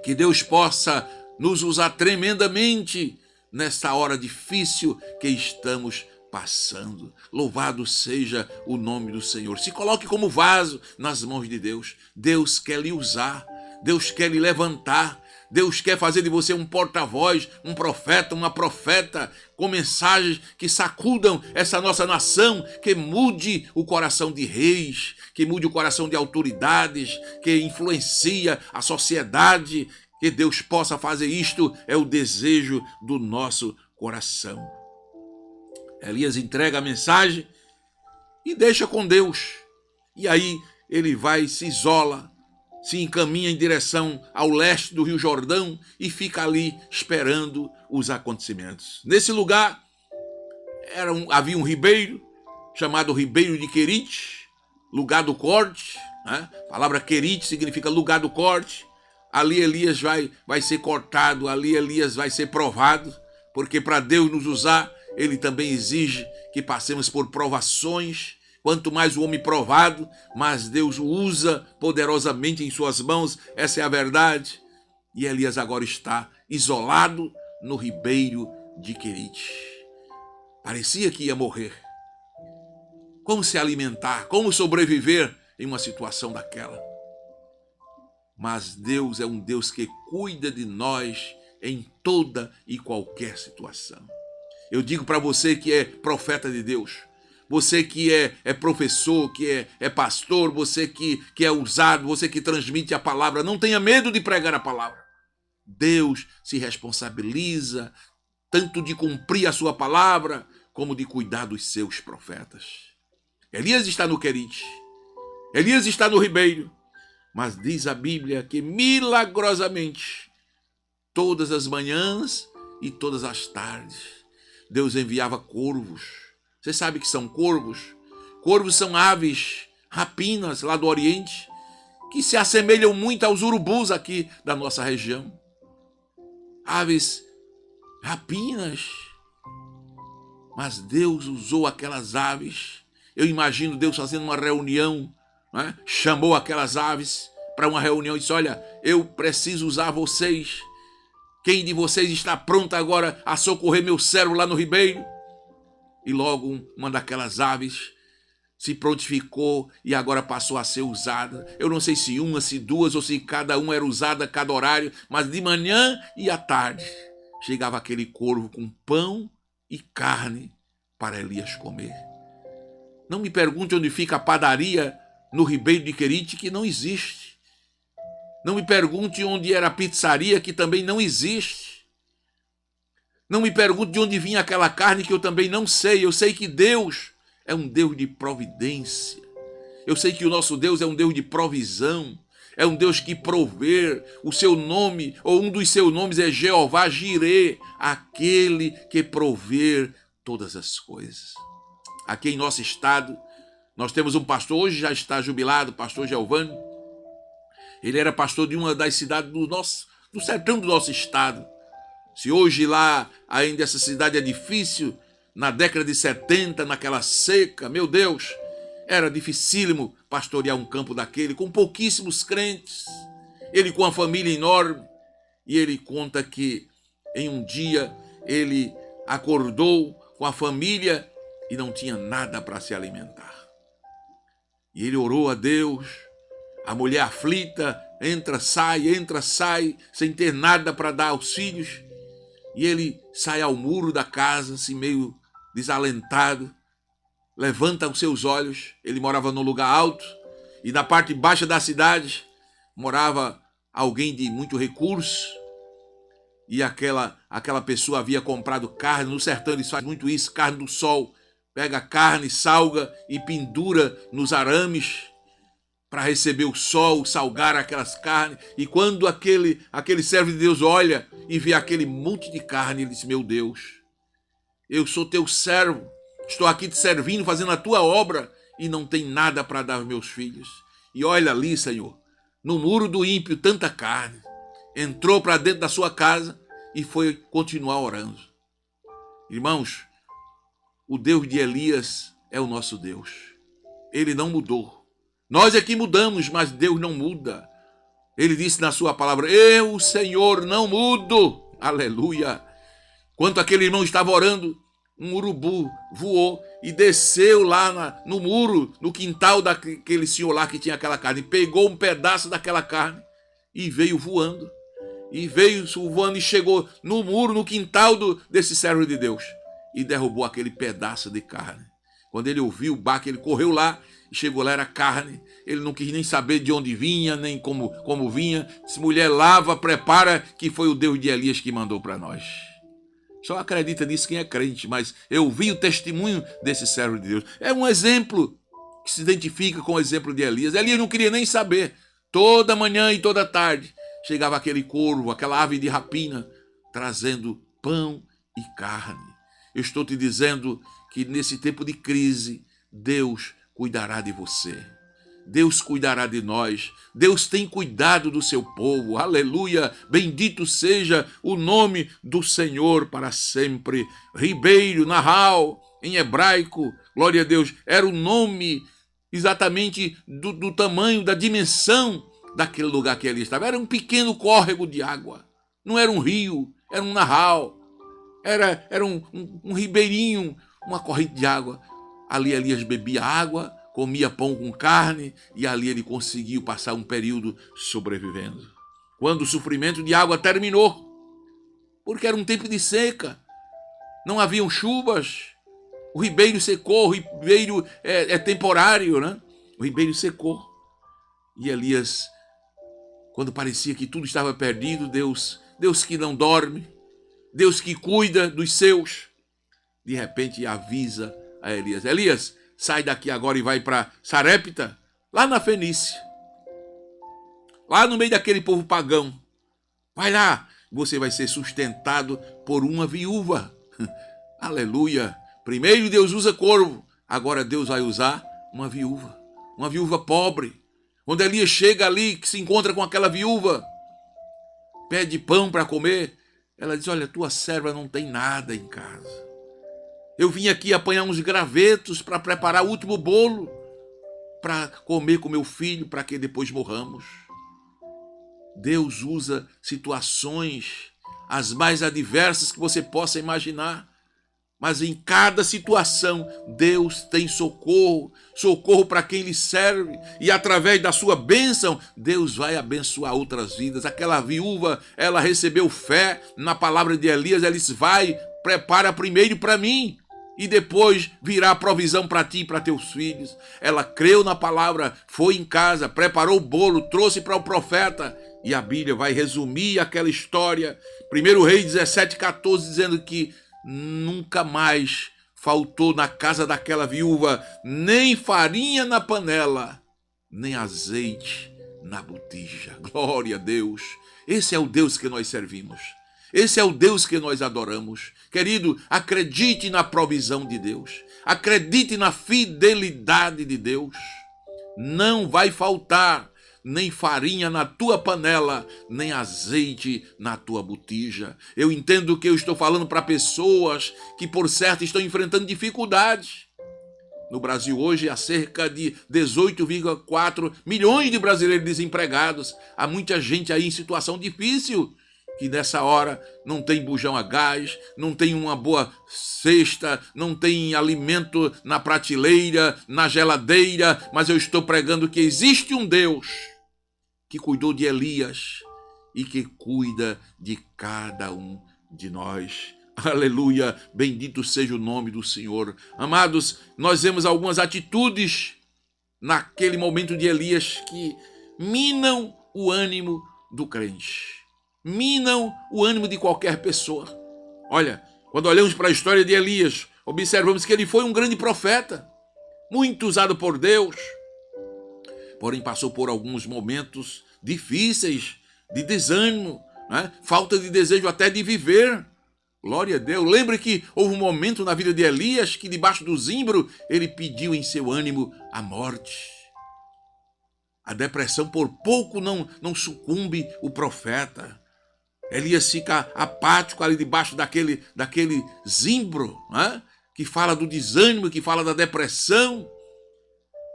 S4: Que Deus possa nos usar tremendamente nesta hora difícil que estamos passando. Louvado seja o nome do Senhor. Se coloque como vaso nas mãos de Deus. Deus quer lhe usar. Deus quer lhe levantar. Deus quer fazer de você um porta-voz, um profeta, uma profeta, com mensagens que sacudam essa nossa nação, que mude o coração de reis, que mude o coração de autoridades, que influencia a sociedade. Que Deus possa fazer isto é o desejo do nosso coração. Elias entrega a mensagem e deixa com Deus. E aí ele vai, se isola, se encaminha em direção ao leste do Rio Jordão e fica ali esperando os acontecimentos. Nesse lugar havia um ribeiro chamado Ribeiro de Querite, lugar do corte, né? A palavra Querite significa lugar do corte. Ali Elias vai ser cortado, ali Elias vai ser provado, porque para Deus nos usar, ele também exige que passemos por provações. Quanto mais o homem provado, mais Deus o usa poderosamente em suas mãos. Essa é a verdade. E Elias agora está isolado no ribeiro de Querite. Parecia que ia morrer. Como se alimentar? Como sobreviver em uma situação daquela? Mas Deus é um Deus que cuida de nós em toda e qualquer situação. Eu digo para você que é profeta de Deus, você que é professor, que é pastor, você que é usado, você que transmite a palavra, não tenha medo de pregar a palavra. Deus se responsabiliza tanto de cumprir a sua palavra, como de cuidar dos seus profetas. Elias está no Querite, Elias está no ribeiro, mas diz a Bíblia que milagrosamente, todas as manhãs e todas as tardes, Deus enviava corvos. Você sabe que são corvos? Corvos são aves rapinas lá do Oriente, que se assemelham muito aos urubus aqui da nossa região. Aves rapinas Mas Deus usou aquelas aves. Eu imagino Deus fazendo uma reunião, né? Chamou aquelas aves para uma reunião e disse: olha, eu preciso usar vocês. Quem de vocês está pronto agora a socorrer meu servo lá no ribeiro? E logo uma daquelas aves se prontificou e agora passou a ser usada. Eu não sei se uma, se duas, ou se cada uma era usada a cada horário, mas de manhã e à tarde chegava aquele corvo com pão e carne para Elias comer. Não me pergunte onde fica a padaria no Ribeiro de Querite, que não existe. Não me pergunte onde era a pizzaria, que também não existe. Não me pergunte de onde vinha aquela carne, que eu também não sei. Eu sei que Deus é um Deus de providência. Eu sei que o nosso Deus é um Deus de provisão. É um Deus que provê. O seu nome, ou um dos seus nomes é Jeová Jirê, aquele que provê todas as coisas. Aqui em nosso estado, nós temos um pastor, hoje já está jubilado, pastor Giovanni. Ele era pastor de uma das cidades do sertão do nosso estado. Se hoje lá ainda essa cidade é difícil, na década de 70, naquela seca, meu Deus, era dificílimo pastorear um campo daquele, com pouquíssimos crentes. Ele com uma família enorme. E ele conta que em um dia ele acordou com a família e não tinha nada para se alimentar. E ele orou a Deus. A mulher aflita, entra, sai, sem ter nada para dar aos filhos. E ele sai ao muro da casa, assim meio desalentado, levanta os seus olhos. Ele morava num lugar alto e na parte baixa da cidade morava alguém de muito recurso. E aquela pessoa havia comprado carne. No sertão eles fazem muito isso, carne do sol. Pega a carne, salga e pendura nos arames para receber o sol, salgar aquelas carnes. E quando aquele servo de Deus olha e vê aquele monte de carne, ele diz: meu Deus, eu sou teu servo, estou aqui te servindo, fazendo a tua obra, e não tem nada para dar aos meus filhos. E olha ali, Senhor, no muro do ímpio, tanta carne. Entrou para dentro da sua casa e foi continuar orando. Irmãos, o Deus de Elias é o nosso Deus. Ele não mudou. Nós é que mudamos, mas Deus não muda. Ele disse na sua palavra: eu, Senhor, não mudo. Aleluia. Quando aquele irmão estava orando, um urubu voou e desceu lá no muro, no quintal daquele senhor lá que tinha aquela carne. Pegou um pedaço daquela carne e veio voando. E veio voando e chegou no muro, no quintal desse servo de Deus. E derrubou aquele pedaço de carne. Quando ele ouviu o baque, ele correu lá e chegou lá, era carne. Ele não quis nem saber de onde vinha, nem como vinha. Disse: mulher, lava, prepara, que foi o Deus de Elias que mandou para nós. Só acredita nisso quem é crente, mas eu vi o testemunho desse servo de Deus. É um exemplo que se identifica com o exemplo de Elias. Elias não queria nem saber. Toda manhã e toda tarde chegava aquele corvo, aquela ave de rapina, trazendo pão e carne. Eu estou te dizendo que nesse tempo de crise, Deus cuidará de você. Deus cuidará de nós. Deus tem cuidado do seu povo. Aleluia! Bendito seja o nome do Senhor para sempre. Ribeiro, Nahal, em hebraico, glória a Deus, era o nome exatamente do tamanho, da dimensão daquele lugar que ele estava. Era um pequeno córrego de água. Não era um rio, era um Nahal. Era um ribeirinho, uma corrente de água. Ali Elias bebia água, comia pão com carne, e ali ele conseguiu passar um período sobrevivendo. Quando o suprimento de água terminou, porque era um tempo de seca, não haviam chuvas, o ribeiro secou. O ribeiro é temporário, né? O ribeiro secou. E Elias, quando parecia que tudo estava perdido, Deus que não dorme, Deus que cuida dos seus, de repente avisa a Elias: Elias, sai daqui agora e vai para Sarepta, lá na Fenícia, lá no meio daquele povo pagão. Vai lá, você vai ser sustentado por uma viúva. Aleluia. Primeiro Deus usa corvo, agora Deus vai usar uma viúva pobre. Quando Elias chega ali, que se encontra com aquela viúva, pede pão para comer, ela diz: olha, tua serva não tem nada em casa. Eu vim aqui apanhar uns gravetos para preparar o último bolo para comer com meu filho, para que depois morramos. Deus usa situações as mais adversas que você possa imaginar, mas em cada situação Deus tem socorro, socorro para quem lhe serve, e através da sua bênção Deus vai abençoar outras vidas. Aquela viúva, ela recebeu fé na palavra de Elias, ela disse: vai, prepara primeiro para mim, e depois virá a provisão para ti e para teus filhos. Ela creu na palavra, foi em casa, preparou o bolo, trouxe para o profeta, e a Bíblia vai resumir aquela história, 1 Reis 17,14, dizendo que nunca mais faltou na casa daquela viúva nem farinha na panela, nem azeite na botija. Glória a Deus! Esse é o Deus que nós servimos. Esse é o Deus que nós adoramos. Querido, acredite na provisão de Deus. Acredite na fidelidade de Deus. Não vai faltar nem farinha na tua panela, nem azeite na tua botija. Eu entendo que eu estou falando para pessoas que, por certo, estão enfrentando dificuldades. No Brasil hoje há cerca de 18,4 milhões de brasileiros desempregados. Há muita gente aí em situação difícil, que nessa hora não tem bujão a gás, não tem uma boa cesta, não tem alimento na prateleira, na geladeira, mas eu estou pregando que existe um Deus que cuidou de Elias e que cuida de cada um de nós. Aleluia, bendito seja o nome do Senhor. Amados, nós vemos algumas atitudes naquele momento de Elias que minam o ânimo do crente, minam o ânimo de qualquer pessoa. Olha, quando olhamos para a história de Elias, observamos que ele foi um grande profeta, muito usado por Deus, porém passou por alguns momentos difíceis, de desânimo, né? Falta de desejo até de viver. Glória a Deus. Lembre que houve um momento na vida de Elias que debaixo do zimbro ele pediu em seu ânimo a morte. A depressão por pouco não sucumbe o profeta. Elias fica apático ali debaixo daquele zimbro, né? Que fala do desânimo, que fala da depressão.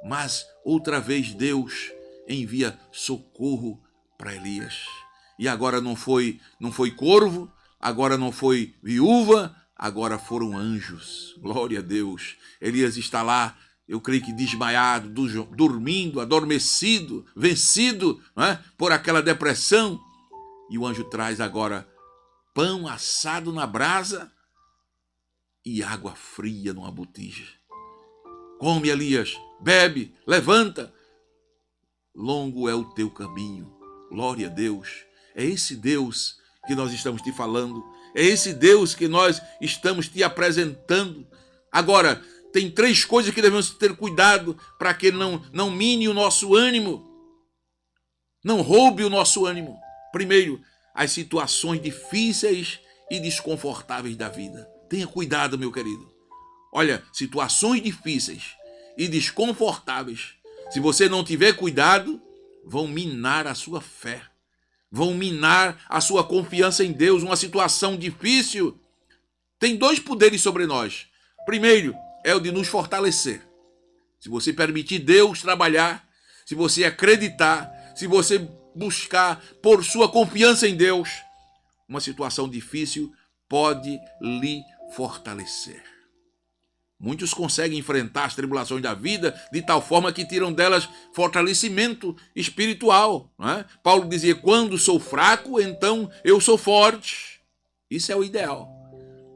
S4: Mas outra vez Deus envia socorro para Elias. E agora não foi corvo, agora não foi viúva, agora foram anjos. Glória a Deus. Elias está lá, eu creio que desmaiado, dormindo, adormecido, vencido, né, por aquela depressão. E o anjo traz agora pão assado na brasa e água fria numa botija. Come, Elias, bebe, levanta. Longo é o teu caminho. Glória a Deus. É esse Deus que nós estamos te falando. É esse Deus que nós estamos te apresentando. Agora, tem 3 coisas que devemos ter cuidado para que não mine o nosso ânimo. Não roube o nosso ânimo. Primeiro, as situações difíceis e desconfortáveis da vida. Tenha cuidado, meu querido. Olha, situações difíceis e desconfortáveis, se você não tiver cuidado, vão minar a sua fé, vão minar a sua confiança em Deus. Uma situação difícil tem 2 poderes sobre nós. Primeiro é o de nos fortalecer. Se você permitir Deus trabalhar, se você acreditar, se você buscar por sua confiança em Deus, uma situação difícil pode lhe fortalecer. Muitos conseguem enfrentar as tribulações da vida de tal forma que tiram delas fortalecimento espiritual, não é? Paulo dizia: quando sou fraco, então eu sou forte. Isso é o ideal.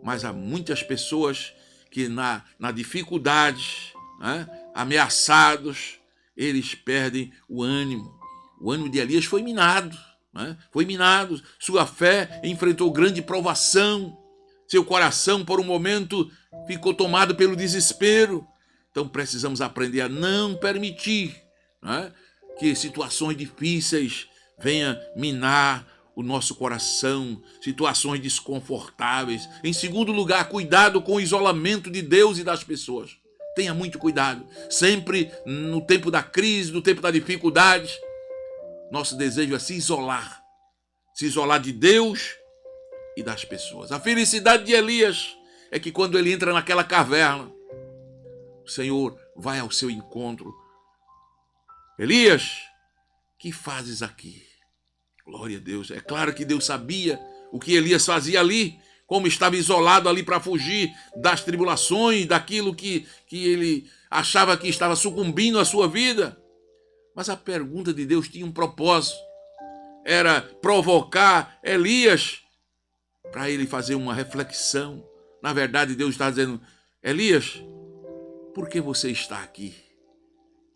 S4: Mas há muitas pessoas que na dificuldade, né, ameaçados, eles perdem o ânimo. O ânimo de Elias foi minado, né? Foi minado. Sua fé enfrentou grande provação. Seu coração, por um momento, ficou tomado pelo desespero. Então precisamos aprender a não permitir, né, que situações difíceis venham minar o nosso coração, situações desconfortáveis. Em segundo lugar, cuidado com o isolamento de Deus e das pessoas. Tenha muito cuidado. Sempre no tempo da crise, no tempo da dificuldade, nosso desejo é se isolar de Deus e das pessoas. A felicidade de Elias é que quando ele entra naquela caverna, o Senhor vai ao seu encontro. Elias, que fazes aqui? Glória a Deus. É claro que Deus sabia o que Elias fazia ali, como estava isolado ali para fugir das tribulações, daquilo que ele achava que estava sucumbindo à sua vida. Mas a pergunta de Deus tinha um propósito. Era provocar Elias para ele fazer uma reflexão. Na verdade, Deus está dizendo: Elias, por que você está aqui?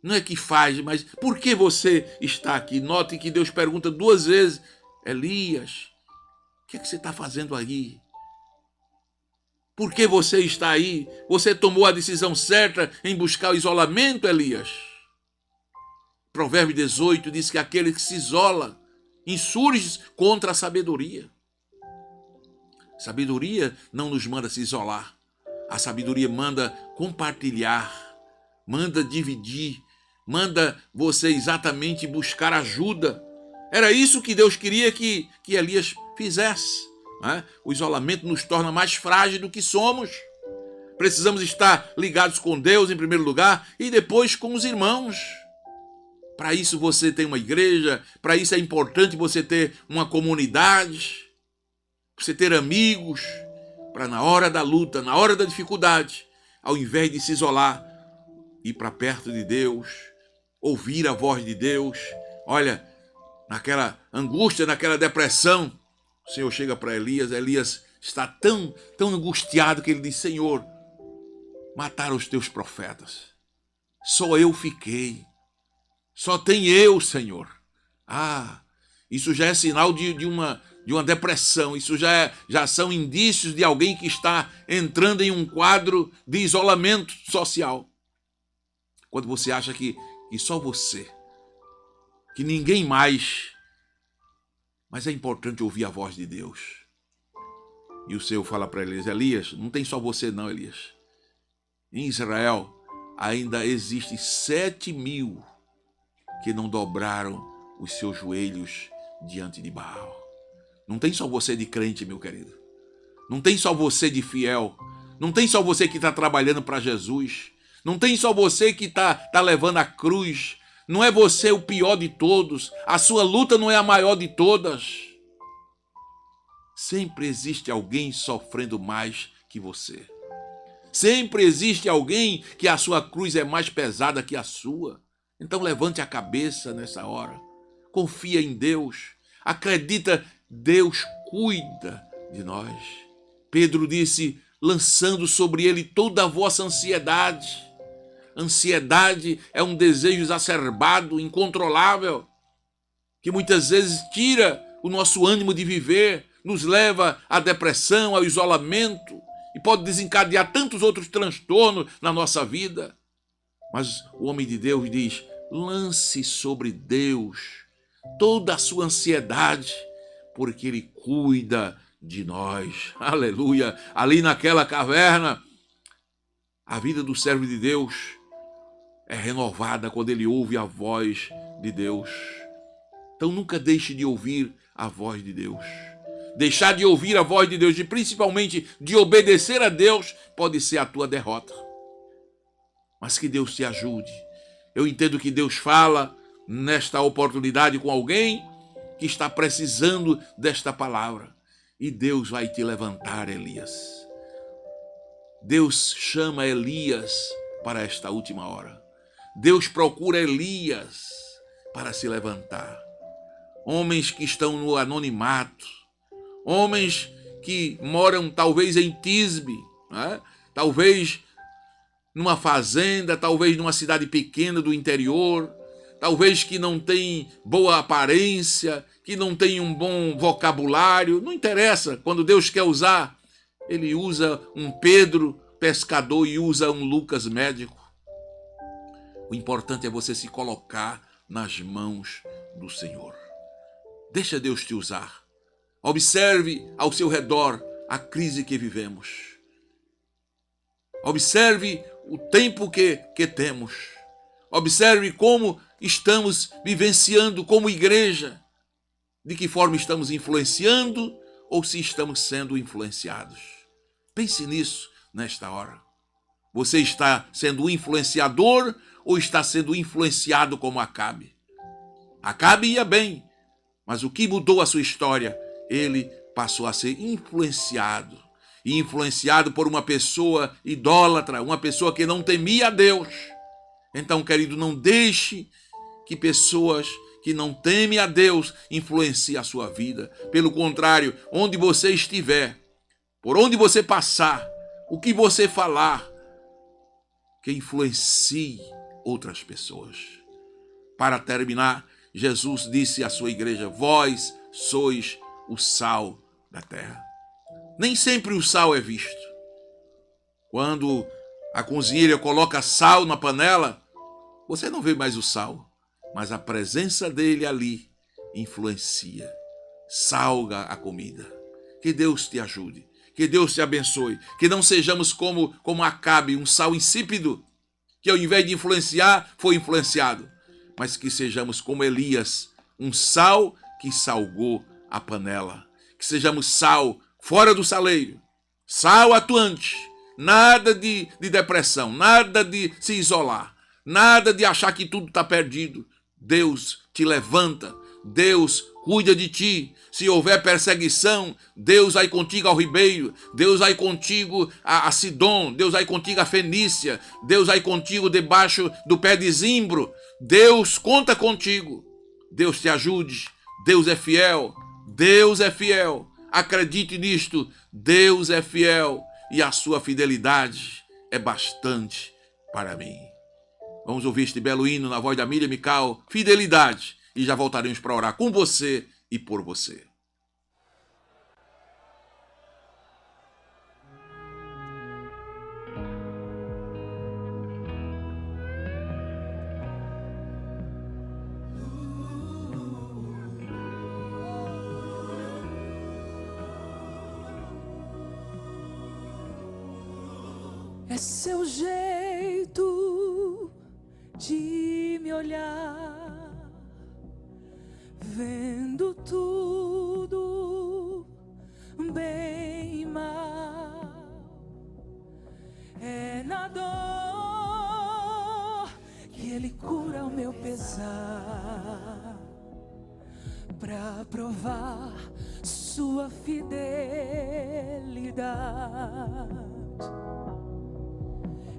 S4: Não é que faz, mas por que você está aqui? Note que Deus pergunta 2 vezes: Elias, o que é que você está fazendo aí? Por que você está aí? Você tomou a decisão certa em buscar o isolamento, Elias? Provérbio 18 diz que aquele que se isola insurge contra a sabedoria. Sabedoria não nos manda se isolar. A sabedoria manda compartilhar, manda dividir, manda você exatamente buscar ajuda. Era isso que Deus queria que Elias fizesse. Né? O isolamento nos torna mais frágeis do que somos. Precisamos estar ligados com Deus em primeiro lugar e depois com os irmãos. Para isso você tem uma igreja, para isso é importante você ter uma comunidade, você ter amigos, para na hora da luta, na hora da dificuldade, ao invés de se isolar, ir para perto de Deus, ouvir a voz de Deus. Olha, naquela angústia, naquela depressão, o Senhor chega para Elias. Elias está tão angustiado que ele diz: Senhor, mataram os teus profetas, só eu fiquei, só tem eu, Senhor. Isso já é sinal de uma depressão. Isso já são indícios de alguém que está entrando em um quadro de isolamento social. Quando você acha que só você, que ninguém mais. Mas é importante ouvir a voz de Deus. E o Senhor fala para Elias: Elias, não tem só você não, Elias. Em Israel ainda existem 7.000 que não dobraram os seus joelhos diante de Baal. Não tem só você de crente, meu querido. Não tem só você de fiel. Não tem só você que está trabalhando para Jesus. Não tem só você que está levando a cruz. Não é você o pior de todos. A sua luta não é a maior de todas. Sempre existe alguém sofrendo mais que você. Sempre existe alguém que a sua cruz é mais pesada que a sua. Então levante a cabeça nessa hora. Confia em Deus. Acredita, Deus cuida de nós. Pedro disse: lançando sobre ele toda a vossa ansiedade. Ansiedade é um desejo exacerbado, incontrolável, que muitas vezes tira o nosso ânimo de viver, nos leva à depressão, ao isolamento e pode desencadear tantos outros transtornos na nossa vida. Mas o homem de Deus diz: lance sobre Deus toda a sua ansiedade, porque Ele cuida de nós. Aleluia! Ali naquela caverna, a vida do servo de Deus é renovada quando ele ouve a voz de Deus. Então nunca deixe de ouvir a voz de Deus. Deixar de ouvir a voz de Deus e principalmente de obedecer a Deus pode ser a tua derrota. Mas que Deus te ajude. Eu entendo que Deus fala nesta oportunidade com alguém que está precisando desta palavra. E Deus vai te levantar, Elias. Deus chama Elias para esta última hora. Deus procura Elias para se levantar. Homens que estão no anonimato, homens que moram talvez em Tisbe, né? Talvez numa fazenda, talvez numa cidade pequena do interior, talvez que não tem boa aparência, que não tem um bom vocabulário, não interessa. Quando Deus quer usar, Ele usa um Pedro pescador e usa um Lucas médico. O importante é você se colocar nas mãos do Senhor. Deixa Deus te usar. Observe ao seu redor a crise que vivemos. Observe o tempo que temos. Observe como estamos vivenciando como igreja. De que forma estamos influenciando ou se estamos sendo influenciados. Pense nisso nesta hora. Você está sendo um influenciador ou está sendo influenciado como Acabe? Acabe ia bem, mas o que mudou a sua história? Ele passou a ser influenciado. E influenciado por uma pessoa idólatra, uma pessoa que não temia a Deus. Então, querido, não deixe que pessoas que não temem a Deus influenciem a sua vida. Pelo contrário, onde você estiver, por onde você passar, o que você falar, que influencie outras pessoas. Para terminar, Jesus disse à sua igreja: vós sois o sal da terra. Nem sempre o sal é visto. Quando a cozinheira coloca sal na panela, você não vê mais o sal, mas a presença dele ali influencia, salga a comida. Que Deus te ajude, que Deus te abençoe, que não sejamos como Acabe, um sal insípido, que ao invés de influenciar, foi influenciado, mas que sejamos como Elias, um sal que salgou a panela, que sejamos sal fora do saleiro, sal atuante, nada de depressão, nada de se isolar, nada de achar que tudo está perdido. Deus te levanta, Deus cuida de ti. Se houver perseguição, Deus vai contigo ao ribeiro, Deus vai contigo a Sidom, Deus vai contigo a Fenícia, Deus vai contigo debaixo do pé de zimbro. Deus conta contigo. Deus te ajude. Deus é fiel. Deus é fiel. Acredite nisto, Deus é fiel e a sua fidelidade é bastante para mim. Vamos ouvir este belo hino na voz da Miriam Mikau, Fidelidade, e já voltaremos para orar com você e por você.
S6: É seu jeito de me olhar, vendo tudo bem e mal. É na dor que ele cura o meu pesar, pra provar sua fidelidade.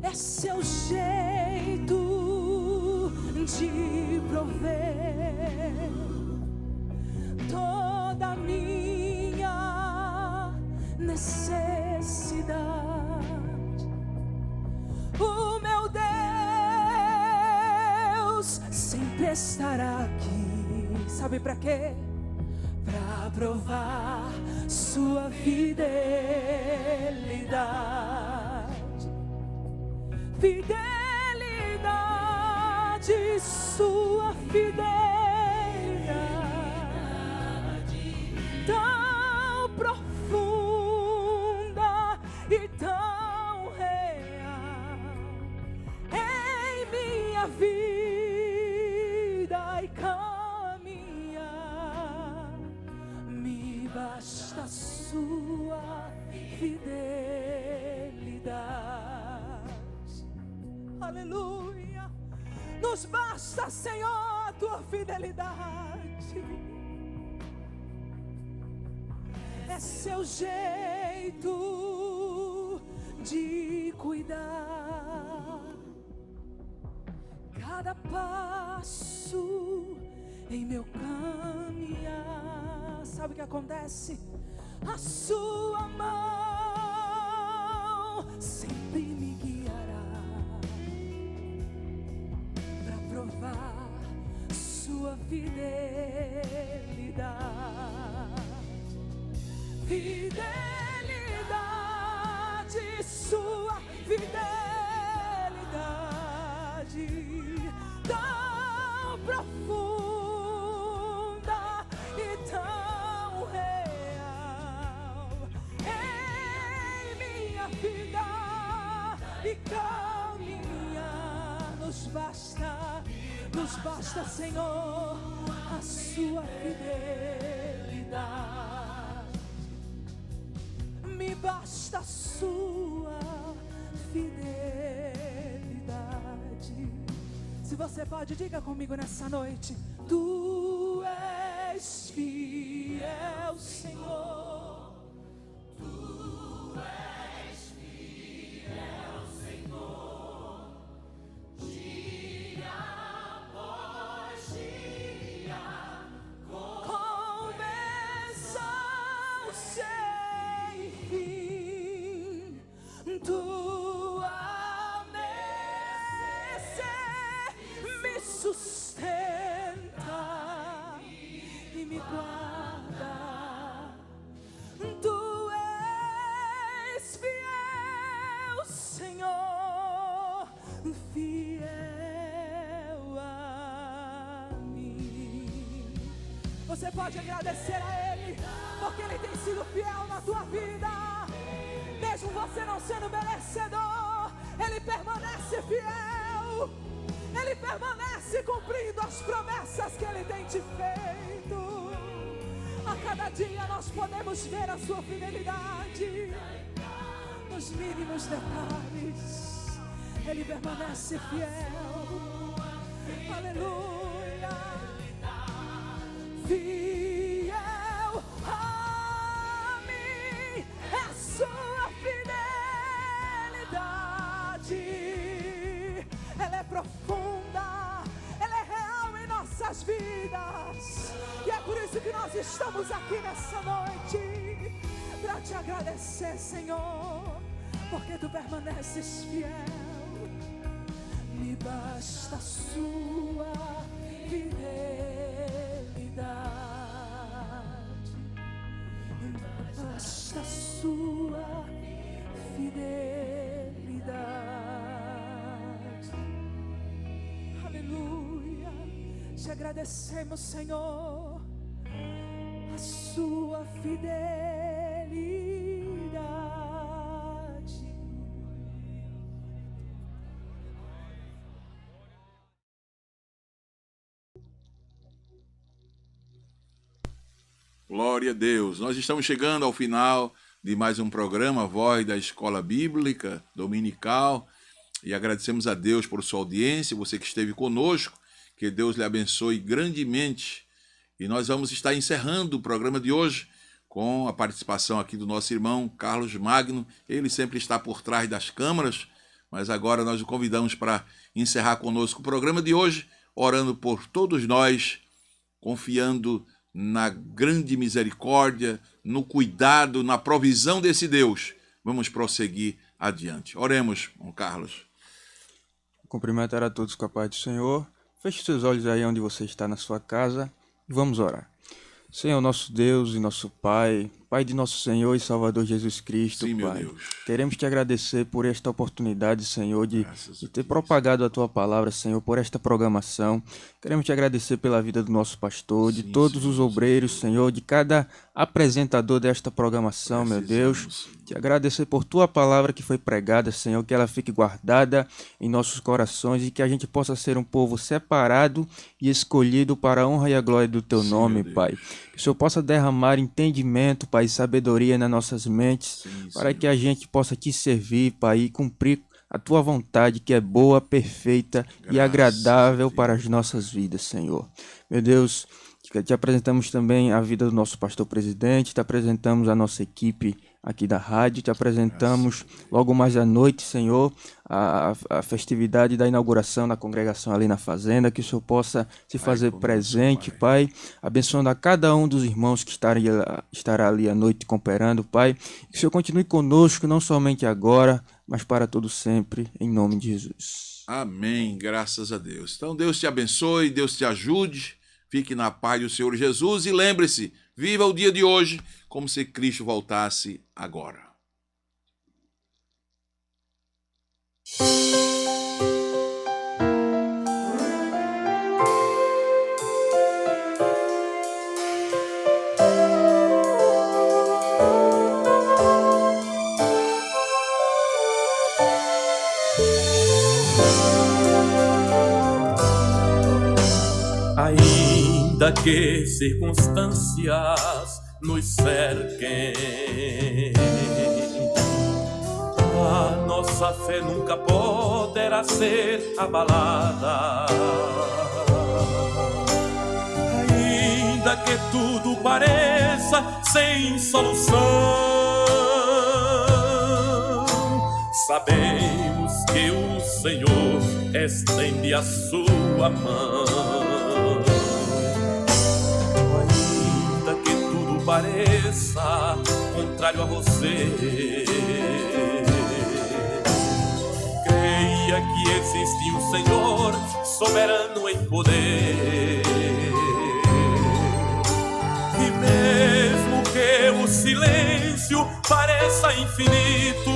S6: É seu jeito de prover toda a minha necessidade. O meu Deus sempre estará aqui. Sabe para quê? Para provar sua fidelidade. Fidelidade, sua fidelidade, tão profunda e tão real em minha vida e caminhar. Me basta sua fidelidade. Aleluia, nos basta, Senhor, a tua fidelidade. É seu jeito de cuidar cada passo em meu caminhar. Sabe o que acontece? A sua mão sempre me guiará, provar sua fidelidade. Fidelidade, sua fidelidade, tão profunda e tão real em minha vida e caminhar. Nos basta, Senhor, a sua fidelidade. Me basta basta a sua fidelidade. Se você pode, diga comigo nessa noite: Tu és fiel, Senhor. Tu és fiel, Senhor. Dia após dia, com bênção sem fim. Tua mercê me sustenta e me guarda. Tu és fiel, Senhor, fiel a mim. Você pode agradecer a Ele, porque Ele tem sido fiel na tua vida. Mesmo você não sendo merecedor, Ele permanece fiel. Ele permanece cumprindo as promessas que Ele tem te feito. A cada dia nós podemos ver a sua fidelidade nos mínimos detalhes. Ele permanece fiel. Aleluia. Fiel a mim é a sua fidelidade. Ela é profunda, ela é real em nossas vidas. E é por isso que nós estamos aqui nessa noite, para te agradecer, Senhor, porque Tu permaneces fiel. Me basta a sua fidelidade. Me basta a sua fidelidade. Aleluia. Te agradecemos, Senhor, a sua fidelidade.
S4: Glória a Deus. Nós estamos chegando ao final de mais um programa, Voz da Escola Bíblica Dominical, e agradecemos a Deus por sua audiência, você que esteve conosco, que Deus lhe abençoe grandemente. E nós vamos estar encerrando o programa de hoje com a participação aqui do nosso irmão Carlos Magno. Ele sempre está por trás das câmeras, mas agora nós o convidamos para encerrar conosco o programa de hoje, orando por todos nós, confiando na grande misericórdia, no cuidado, na provisão desse Deus. Vamos prosseguir adiante. Oremos, irmão Carlos.
S7: Cumprimentar a todos com a paz do Senhor. Feche seus olhos aí onde você está na sua casa e vamos orar. Senhor, nosso Deus e nosso Pai, Pai de nosso Senhor e Salvador Jesus Cristo,
S4: Sim, meu
S7: Pai.
S4: Deus.
S7: Queremos te agradecer por esta oportunidade, Senhor, de
S4: Graças a
S7: ter
S4: Deus.
S7: propagado a Tua palavra, Senhor, por esta programação. Queremos te agradecer pela vida do nosso pastor, de
S4: Sim,
S7: todos
S4: Senhor,
S7: os obreiros, Senhor, de cada apresentador desta programação, meu Deus.
S4: Precisamos.
S7: Te agradecer por Tua palavra que foi pregada, Senhor, que ela fique guardada em nossos corações e que a gente possa ser um povo separado e escolhido para a honra e a glória do Teu
S4: Sim,
S7: nome,
S4: meu Deus.
S7: Pai. Que o Senhor possa derramar entendimento, Pai, e sabedoria nas nossas mentes,
S4: Sim,
S7: para
S4: Senhor.
S7: que a gente possa Te servir, Pai, e cumprir a Tua vontade, que é boa, perfeita e
S4: Graças
S7: agradável
S4: a Deus.
S7: para as nossas vidas, Senhor. Meu Deus, te apresentamos também a vida do nosso pastor presidente, te apresentamos a nossa equipe aqui da rádio, te apresentamos logo mais à noite, Senhor, a festividade da inauguração da congregação ali na fazenda, que o Senhor possa se fazer
S4: conosco,
S7: presente,
S4: Pai.
S7: Pai, abençoando a cada um dos irmãos que estará ali à noite cooperando, Pai, que o Senhor continue conosco, não somente agora, mas para todo sempre, em nome de Jesus.
S4: Amém, graças a Deus. Então Deus te abençoe, Deus te ajude, fique na paz do Senhor Jesus e lembre-se, viva o dia de hoje como se Cristo voltasse agora.
S1: Ainda que circunstâncias nos cerquem, A nossa fé nunca poderá ser abalada. Ainda que tudo pareça sem solução, sabemos que o Senhor estende a sua mão. Ainda que tudo pareça contrário a você, creia que existe um Senhor soberano em poder. E mesmo que o silêncio pareça infinito,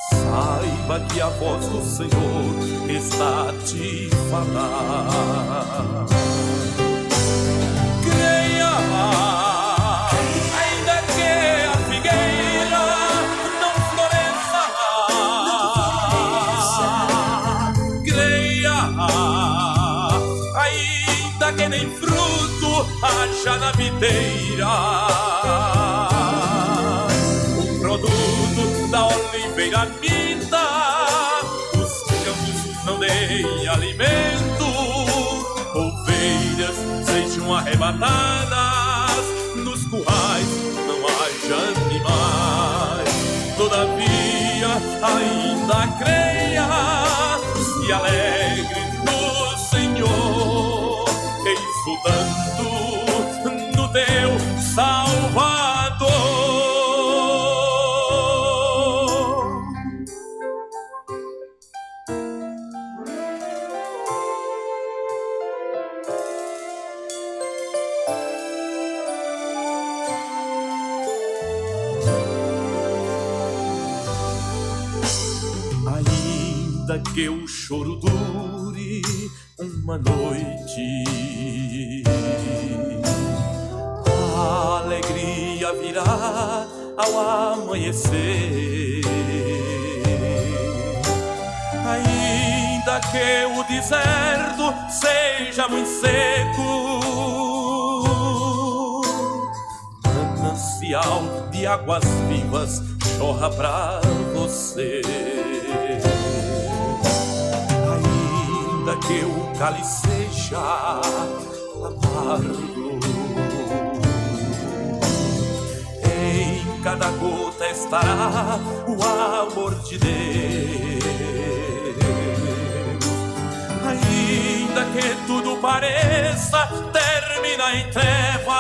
S1: saiba que a voz do Senhor está a te falar. Creia, ainda que a figueira não floresça. Creia, ainda que nem fruto haja na videira. O produto da oliveira minta, os campos não deem alimento, ovelhas sejam arrebatadas, nos currais não haja animais. Todavia ainda creia, se alegre no Senhor, exultando no teu Salvador. Ainda que o choro dure uma noite, a alegria virá ao amanhecer. Ainda que o deserto seja muito seco, manancial de águas vivas jorra pra você. Ainda que o cálice seja amargo, em cada gota estará o amor de Deus. Ainda que tudo pareça terminar em trevas,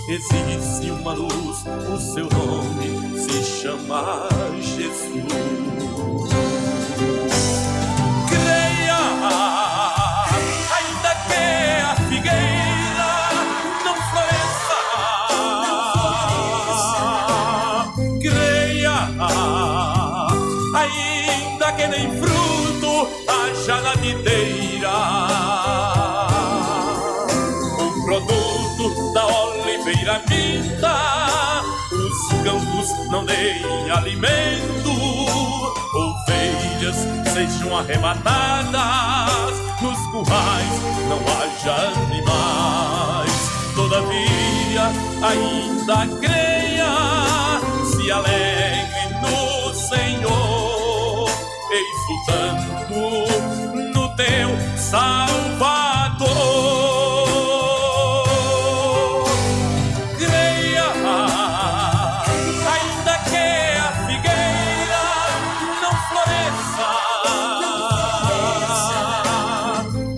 S1: existe uma luz, o seu nome se chama Jesus. Creia, ainda que a figueira não floresça. Creia, ainda que nem fruto haja na videira. O produto da oliveira minta, os campos não deem alimento, ovelhas sejam arrebatadas, nos currais não haja animais. Todavia ainda creia, se alegre no Senhor, exultando no teu Salvador. Creia, ainda que a figueira não floresça.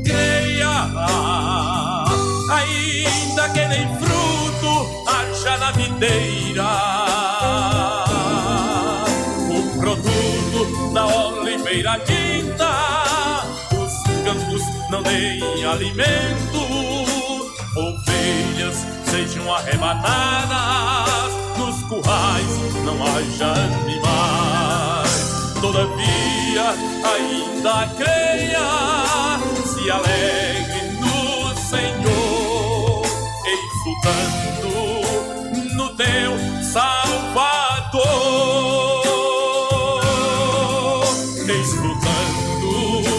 S1: Creia, ainda que nem fruto haja na videira. O produto da oliveira minta, os campos não deem alimento, ovelhas sejam arrebatadas, nos currais não haja animais. Todavia ainda creia, se alegre no Senhor, exultando no teu Salvador. Exultando